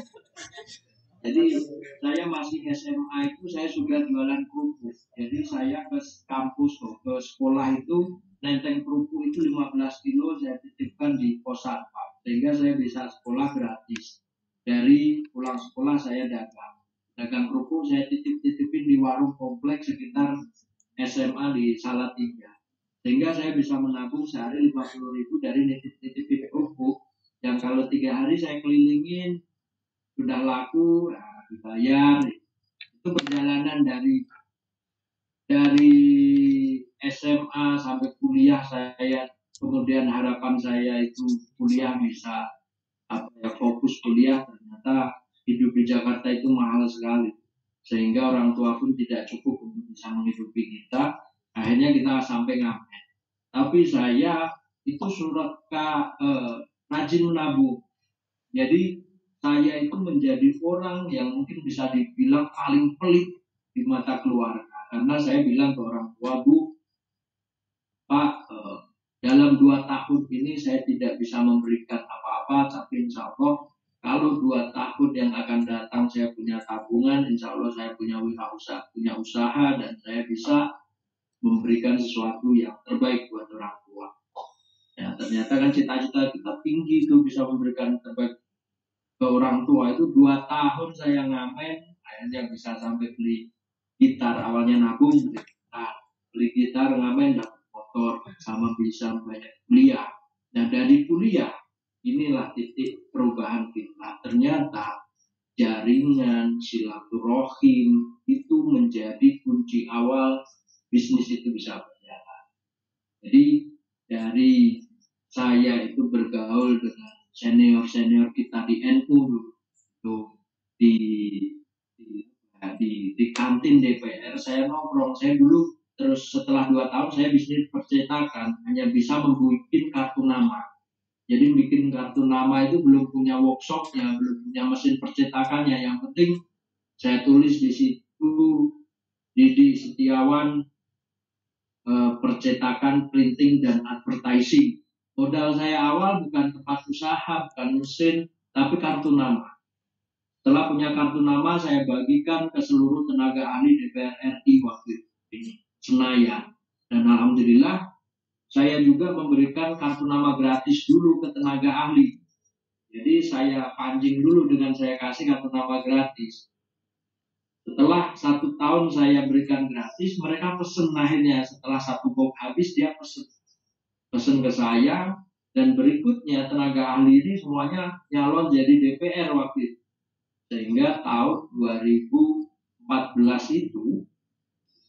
Jadi saya masih SMA itu saya sudah jualan kerupuk. Jadi saya ke kampus, ke sekolah itu nenteng kerupuk itu 15 kilo saya titipkan di pos satpam. Sehingga saya bisa sekolah gratis. Dari pulang sekolah saya dagang kerupuk saya titipin di warung kompleks sekitar SMA di Salatiga. Sehingga saya bisa menabung sehari 50.000 dari nitip-nitipin kerupuk. Yang kalau 3 hari saya kelilingin sudah laku, nah, dibayar. Itu perjalanan dari SMA sampai kuliah saya, kemudian harapan saya itu kuliah bisa fokus kuliah. Ternyata hidup di Jakarta itu mahal sekali, sehingga orang tua pun tidak cukup untuk bisa menghidupi kita. Akhirnya kita sampai ngamen. Tapi saya itu rajin menabung. Jadi saya itu menjadi orang yang mungkin bisa dibilang paling pelit di mata keluarga. Karena saya bilang ke orang tua, Bu, Pak, dalam 2 tahun ini saya tidak bisa memberikan apa-apa, tapi insya Allah kalau 2 tahun yang akan datang saya punya tabungan, insya Allah saya punya usaha dan saya bisa memberikan sesuatu yang terbaik buat orang tua. Ya, ternyata kan cita-cita kita tinggi itu bisa memberikan terbaik ke orang tua. Itu 2 tahun saya ngamen, akhirnya bisa sampai beli gitar. Awalnya nabung beli gitar, ngamen dapat motor, sama bisa banyak kuliah. Dan dari kuliah inilah titik perubahan kita. Ternyata jaringan silaturahim itu menjadi kunci awal bisnis itu bisa berjalan. Jadi dari saya itu bergaul dengan senior kita di NU dulu, di kantin DPR saya nongkrong. Saya dulu terus setelah 2 tahun saya bisnis percetakan, hanya bisa membuat kartu nama. Jadi bikin kartu nama itu belum punya workshopnya, belum punya mesin percetakannya. Yang penting saya tulis di situ Didi Setiawan, percetakan, printing, dan advertising. Modal saya awal bukan tempat usaha, bukan mesin, tapi kartu nama. Setelah punya kartu nama, saya bagikan ke seluruh tenaga ahli DPR RI waktu itu, Senayan. Dan alhamdulillah, saya juga memberikan kartu nama gratis dulu ke tenaga ahli. Jadi saya pancing dulu dengan saya kasih kartu nama gratis. Setelah 1 tahun saya berikan gratis, mereka pesen akhirnya. Setelah 1 box habis, dia pesen ke saya. Dan berikutnya tenaga ahli ini semuanya nyalon jadi DPR waktu itu. Sehingga tahun 2014 itu,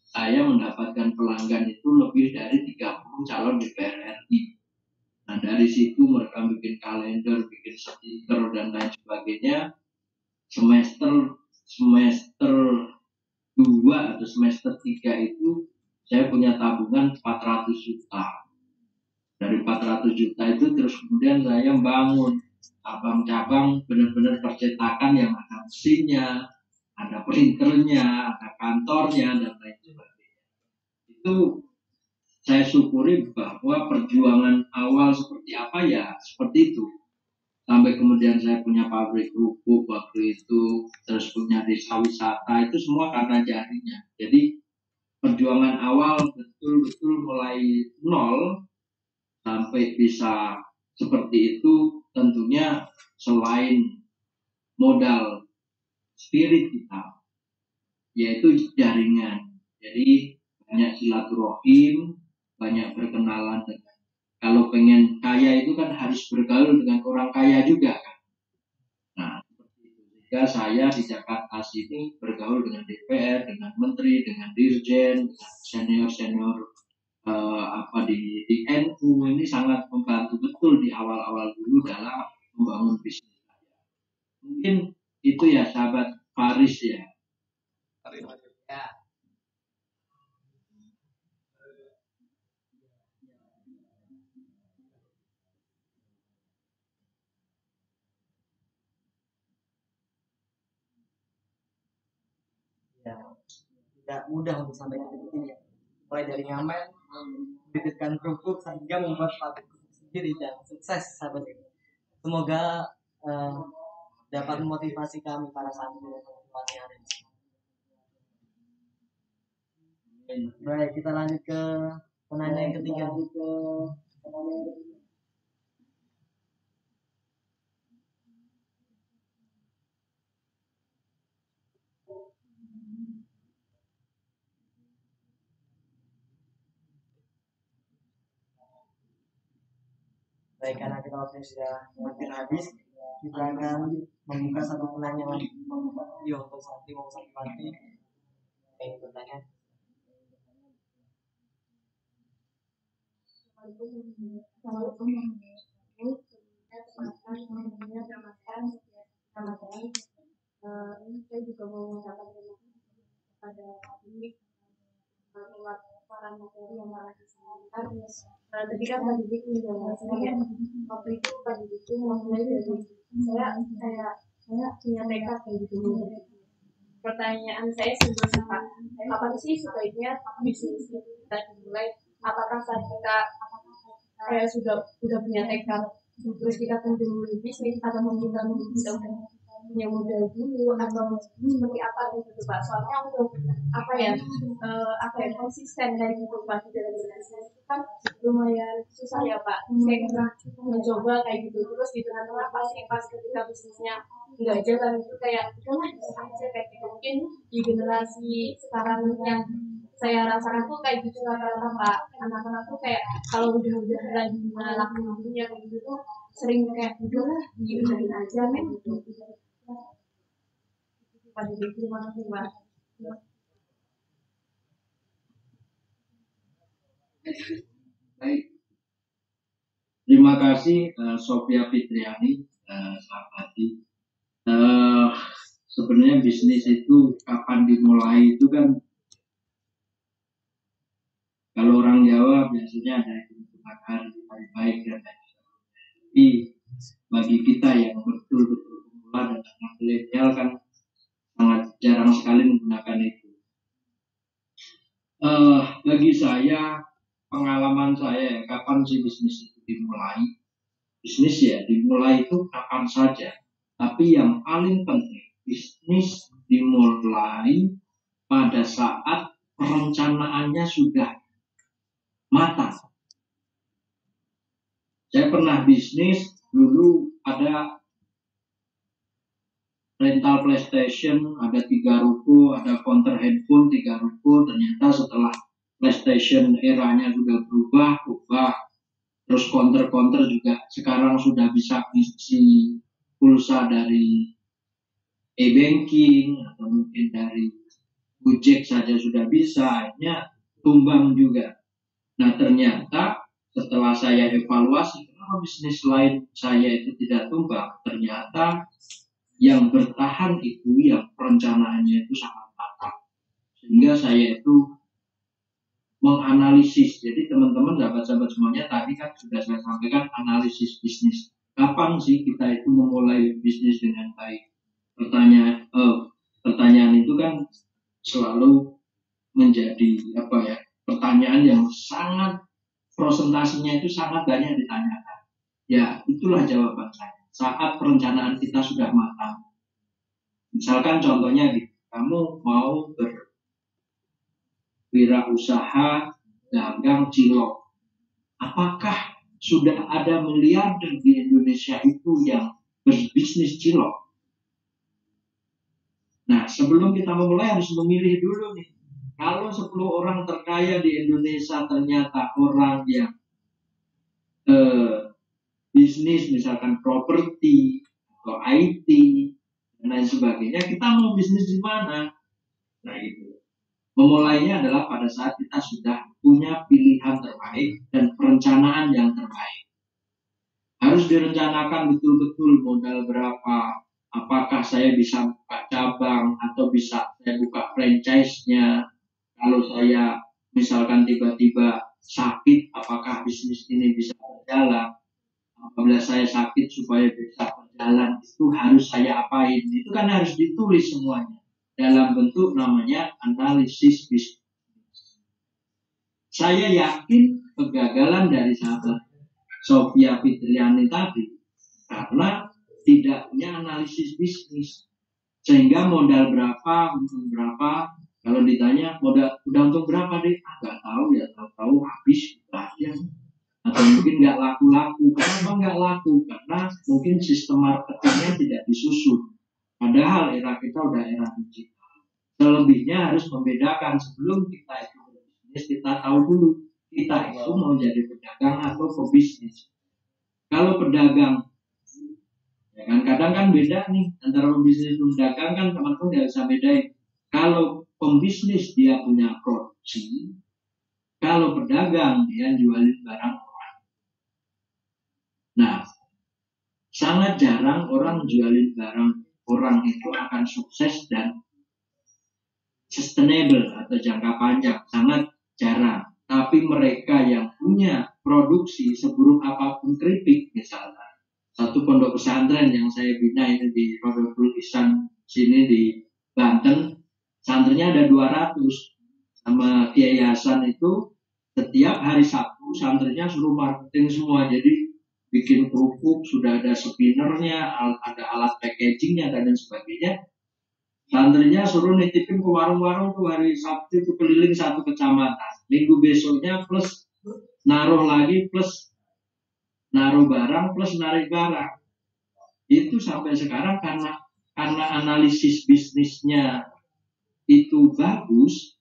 saya mendapatkan pelanggan itu lebih dari 30 calon DPR RI. Nah dari situ mereka bikin kalender, bikin stiker, dan lain sebagainya. Semester 2 atau semester 3 itu saya punya tabungan 400 juta. Dari 400 juta itu terus kemudian saya bangun cabang-cabang benar-benar percetakan yang ada mesinnya, ada printernya, ada kantornya, dan lain sebagainya. Itu saya syukuri bahwa perjuangan awal seperti apa ya seperti itu. Sampai kemudian saya punya pabrik kerupuk waktu itu, terus punya desa wisata, itu semua karena jaringan. Jadi perjuangan awal betul-betul mulai nol sampai bisa seperti itu, tentunya selain modal spirit kita, yaitu jaringan. Jadi banyak silaturahim, banyak berkenalan dengan. Kalau pengen kaya itu kan harus bergaul dengan orang kaya juga kan. Nah, seperti itu. Sehingga saya di Jakarta sini bergaul dengan DPR, dengan menteri, dengan dirjen, dengan senior-senior di NU. Ini sangat membantu betul di awal-awal dulu dalam membangun bisnis saya. Mungkin itu ya sahabat Faris ya. Tidak mudah untuk sampai ke titik ini. Mulai dari ngamen, membibitkan kerupuk sehingga membuat pabrik sendiri dan sukses sahabat ini. Semoga dapat memotivasi kami para santri dan santriwati yang ada di sini. Baik, kita lanjut ke penanya yang ketiga. Baik, karena kita waktunya sudah hampir habis, kita akan membuka satu penanya lagi untuk santri maupun santriwati yang bertanya. Ini saya juga mau mengucapkan terima kasih kepada Pak lewat para materi yang telah disampaikan. Tadi kan Pak Didik menjelaskan ya, waktu itu Pak Didik itu mulai dari saya punya tekad kayak gitu. Pertanyaan saya simpel Pak, apa sih sebaiknya bisnis kita dimulai? Apakah saat kita sudah punya tekad terus kita tentu mulai bisnis atau mungkin kita udah punya modal dulu atau seperti apa gitu Pak? Soalnya untuk konsisten kayak gitu Pak di dalam bisnis itu kan lumayan susah ya Pak. Saya pernah mencoba kayak gitu terus di tengah-tengah pas ketika bisnisnya nggak jalan itu kayak udahlah bisa aja kayak gitu. Mungkin di generasi sekarang yang saya rasakan tuh kayak gitu rata-rata Pak, anak-anak tuh kayak kalau udah lagi ngelakuin kayak gitu tuh sering kayak udahlah diudahin aja kayak gitu. Pak Didik, terima kasih Pak. Baik, terima kasih Sofia Fitriani. Selamat pagi. Sebenarnya bisnis itu kapan dimulai itu kan kalau orang Jawa biasanya ada hitungan hari baik-baik dan lain-lain. Tapi bagi kita yang betul-betul pemula dan anak milenial kan sangat jarang sekali menggunakan itu. Bagi saya, pengalaman saya, kapan sih bisnis itu dimulai? Bisnis ya dimulai itu kapan saja. Tapi yang paling penting, bisnis dimulai pada saat perencanaannya sudah matang. Saya pernah bisnis, dulu ada rental PlayStation, ada 3 ruko, ada counter handphone 3 ruko. Ternyata setelah PlayStation eranya sudah berubah. Terus counter juga sekarang sudah bisa isi pulsa dari e-banking atau mungkin dari Gojek saja sudah bisa. Akhirnya tumbang juga. Nah ternyata setelah saya evaluasi kenapa bisnis lain saya itu tidak tumbang, ternyata yang bertahan itu yang perencanaannya itu sangat matang. Sehingga saya itu menganalisis. Jadi teman-teman sahabat-sahabat semuanya tadi kan sudah saya sampaikan analisis bisnis. Kapan sih kita itu memulai bisnis dengan baik? Pertanyaan itu kan selalu menjadi pertanyaan yang sangat presentasinya itu sangat banyak ditanyakan. Ya, itulah jawaban saya. Saat perencanaan kita sudah matang. Misalkan contohnya gitu, kamu mau berwirausaha dagang cilok. Apakah sudah ada miliarder di Indonesia itu yang berbisnis cilok? Nah, sebelum kita memulai harus memilih dulu nih. Kalau 10 orang terkaya di Indonesia ternyata orang yang bisnis misalkan properti atau IT dan lain sebagainya, kita mau bisnis di mana? Nah itu. Memulainya adalah pada saat kita sudah punya pilihan terbaik dan perencanaan yang terbaik. Harus direncanakan betul-betul modal berapa, apakah saya bisa buka cabang atau bisa saya buka franchise-nya. Kalau saya misalkan tiba-tiba sakit, apakah bisnis ini bisa berjalan? Apabila saya sakit supaya bisa berjalan, itu harus saya apain? Itu kan harus ditulis semuanya dalam bentuk namanya analisis bisnis. Saya yakin kegagalan dari sahabat Sofia Fitriani tadi karena tidak punya analisis bisnis, sehingga modal berapa, untung berapa, kalau ditanya modal udah untung berapa deh, nggak tahu ya, tahu habis aja, atau mungkin nggak laku-laku. Kenapa nggak laku? Karena mungkin sistem marketingnya tidak disusun. Padahal era kita udah era digital. Selebihnya harus membedakan. Sebelum kita itu berbisnis, kita tahu dulu kita itu mau jadi pedagang atau pebisnis. Kalau pedagang, ya kan kadang kan beda nih antara pembisnis dan pedagang, kan teman-teman nggak bisa bedain. Kalau pembisnis dia punya produksi, kalau pedagang dia jualin barang orang. Nah, sangat jarang orang jualin barang orang itu akan sukses dan sustainable atau jangka panjang, sangat jarang. Tapi mereka yang punya produksi seburuk apapun keripik, misalnya satu pondok pesantren yang saya bina ini di Pondok Lukisan sini di Banten, santrinya ada 200, sama Kiai Hasan itu setiap hari Sabtu santrinya suruh marketing semua, jadi bikin kerupuk, sudah ada spinnernya, ada alat packagingnya dan sebagainya. Santrinya suruh nitipin ke warung-warung tuh hari Sabtu itu keliling satu kecamatan. Minggu besoknya plus naruh lagi, plus naruh barang, plus narik barang. Itu sampai sekarang karena analisis bisnisnya itu bagus,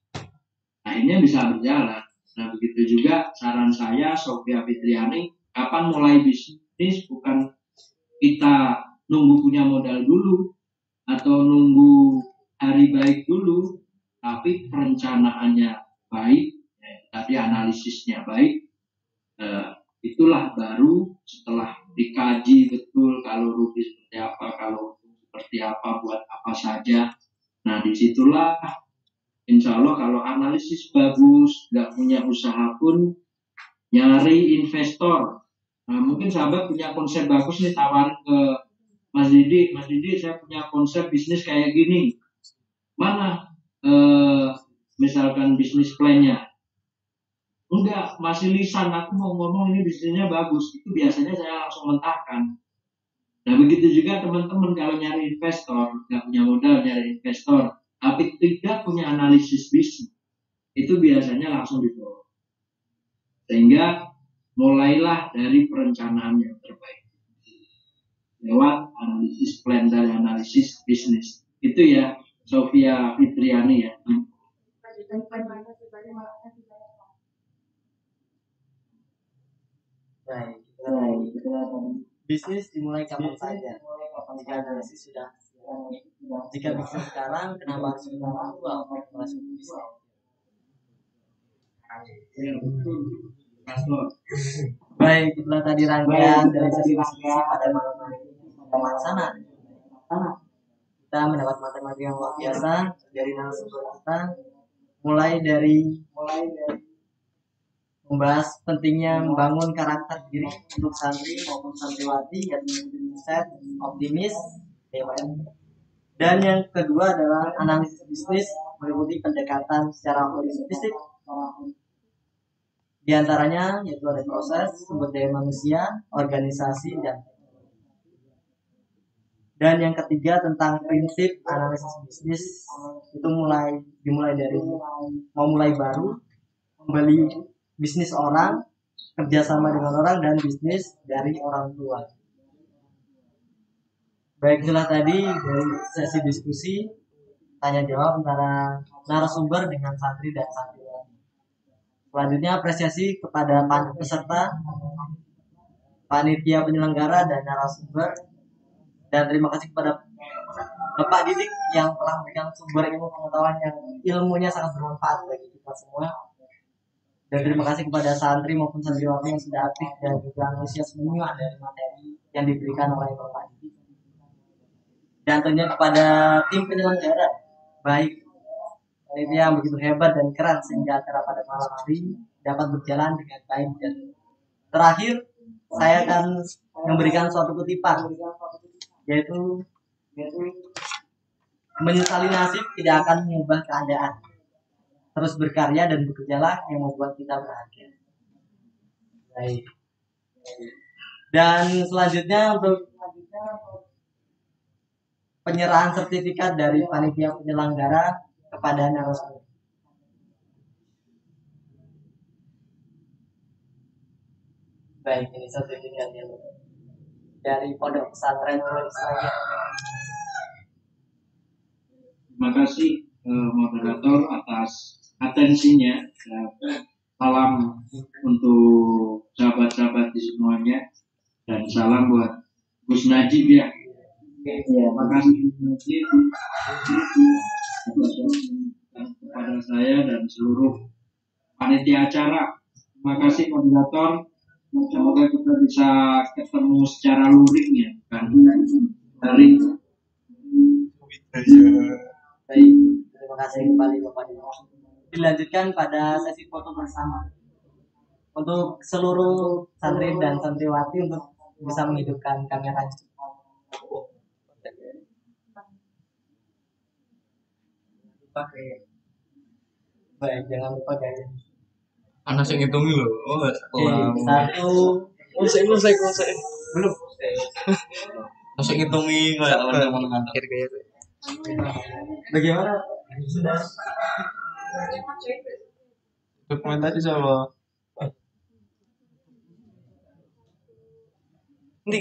akhirnya bisa berjalan. Nah begitu juga saran saya, Sofia Fitriani, kapan mulai bisnis bukan kita nunggu punya modal dulu atau nunggu hari baik dulu, tapi perencanaannya baik, tadi analisisnya baik, itulah baru setelah dikaji betul kalau rugi seperti apa, kalau untung seperti apa, buat apa saja. Nah disitulah insya Allah kalau analisis bagus, nggak punya usaha pun nyari investor. Nah mungkin sahabat punya konsep bagus nih, tawarin ke Mas Didi, saya punya konsep bisnis kayak gini. Mana misalkan bisnis plan-nya? Enggak, masih lisan, aku mau ngomong ini bisnisnya bagus. Itu biasanya saya langsung mentahkan. Nah begitu juga teman-teman kalau nyari investor, nggak punya modal nyari investor, tapi tidak punya analisis bisnis, itu biasanya langsung ditolak. Sehingga mulailah dari perencanaan yang terbaik lewat analisis plan dari analisis bisnis. Itu ya Sofia Fitriani ya. Baik, bisnis dimulai kapan saja. Jika analisis sudah, jika bisnis sekarang, kenapa harus menunggu masuk bisnis? Baik, itulah tadi rangkaian dari sesi diskusi pada malam hari ini. Sana, kita mendapat materi yang luar biasa dari narasumber kita, mulai dari membahas pentingnya membangun karakter diri untuk santri maupun santriwati, yaitu mindset optimis, dan yang kedua adalah analisis bisnis meliputi pendekatan secara holistik. Di antaranya yaitu ada proses, sumber daya manusia, organisasi, dan yang ketiga tentang prinsip analisis bisnis itu dimulai dari memulai baru, membeli bisnis orang, kerjasama dengan orang, dan bisnis dari orang tua. Baiklah tadi dari sesi diskusi tanya jawab antara narasumber dengan santri dan santriwati. Selanjutnya apresiasi kepada peserta, panitia penyelenggara, dan narasumber, dan terima kasih kepada Bapak Didik yang telah memberikan sumber ilmu pengetahuan yang ilmunya sangat bermanfaat bagi kita semua. Dan terima kasih kepada santri maupun santriwati yang sudah aktif dan juga antusias menyimak dari materi yang diberikan oleh Bapak Didik. Dan tentunya kepada tim penyelenggara, baik ini yang begitu hebat dan keren sehingga acara pada malam hari dapat berjalan dengan baik. Dan terakhir saya akan memberikan suatu kutipan, yaitu menyesali nasib tidak akan mengubah keadaan. Terus berkarya dan bekerjalah yang membuat kita bahagia. Baik. Dan selanjutnya untuk penyerahan sertifikat dari panitia penyelenggara kepada narasumber. Baik, ini sertifikatnya dari Pondok Pesantren Nurul Islamiyah. Terima kasih moderator atas atensinya. Salam untuk sahabat-sahabat di semuanya dan salam buat Gus Najib ya. Terima kasih Gus Najib kepada saya dan seluruh panitia acara. Terima kasih moderator. Semoga kita bisa ketemu secara luring ya, kan? Dari Baik, terima kasih kembali Bapak Ibu. Dilanjutkan pada sesi foto bersama untuk seluruh santri dan santriwati untuk bisa menghidupkan kamera. Baik, jangan lupa gaya. Anak yang ngitungin loh. Oh, Satu, musik. belum. Masuk ngitungin kayak teman-teman kayak gitu. Bagaimana? Sudah. Dokumentasi sama. Ini.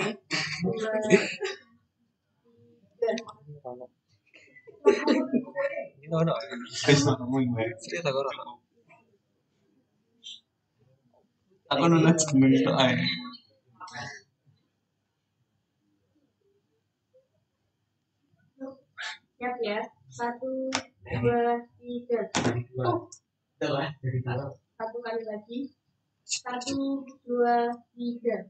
Ini mana? Bisa ngomong gue. Cerita kau orang. Aku nuna seneng itu aja. Siap ya. 1, 2, 3. Satu kali lagi. 1, 2, 3.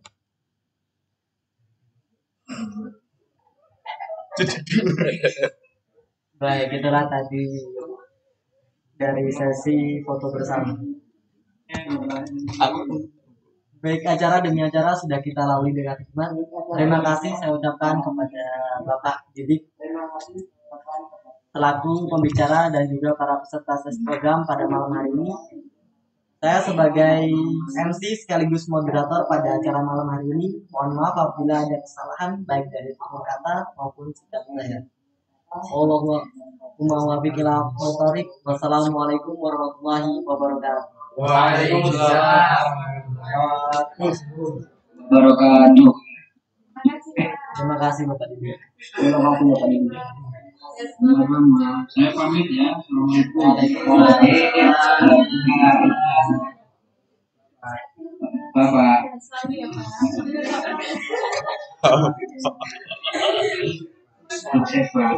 Baik, itulah tadi dari sesi foto bersama. Baik, acara demi acara sudah kita lalui dengan hikmat. Terima kasih saya ucapkan kepada Bapak Didik selaku pembicara dan juga para peserta sesi program pada malam hari ini. Saya sebagai MC sekaligus moderator pada acara malam hari ini, mohon maaf apabila ada kesalahan baik dari tutur kata maupun sikap saya. Wassalamualaikum warahmatullahi wabarakatuh. Waalaikumsalam. wabarakatuh. Terima kasih Bapak Didik. Terima kasih Bapak Didik. Saya pamit ya. Assalamualaikum. Bapak. Sukses Pak.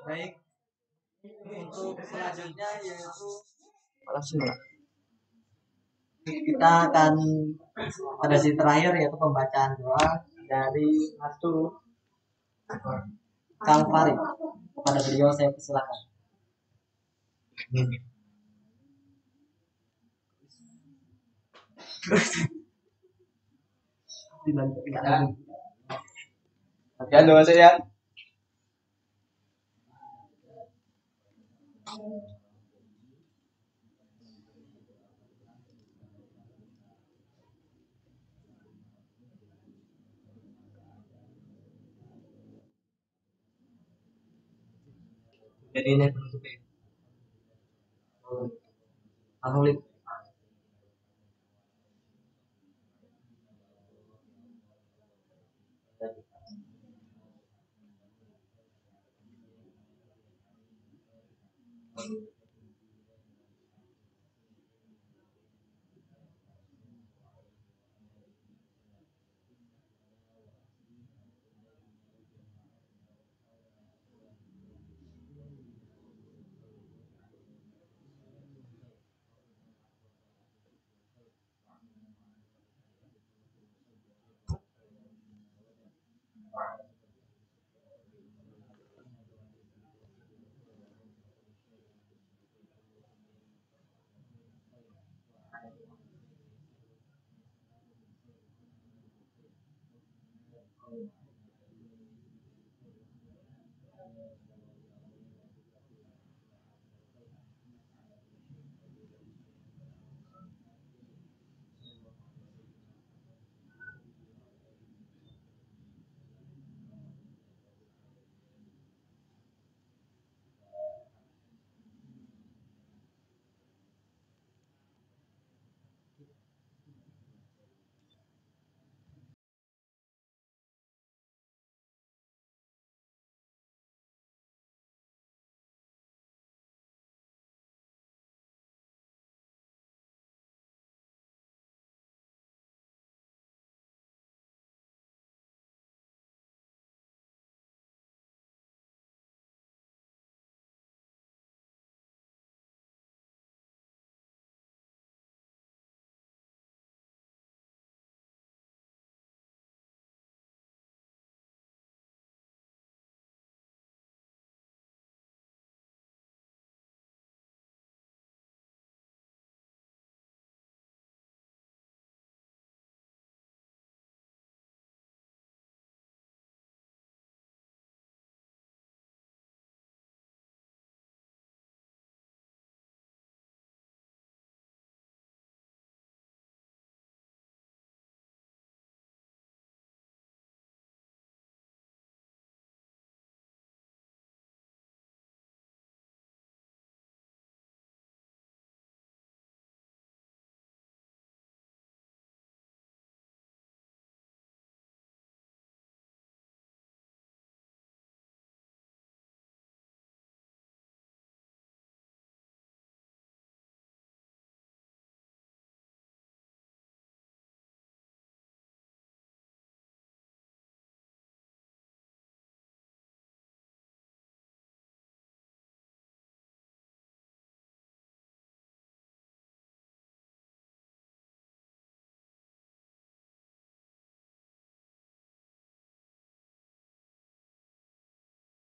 Baik, untuk selanjutnya yaitu kita akan pada sesi terakhir yaitu pembacaan doa dari Matur Kang Farid. Kepada beliau saya persilakan. Ya, doa saya. Jadi ini penutupnya. Anulit.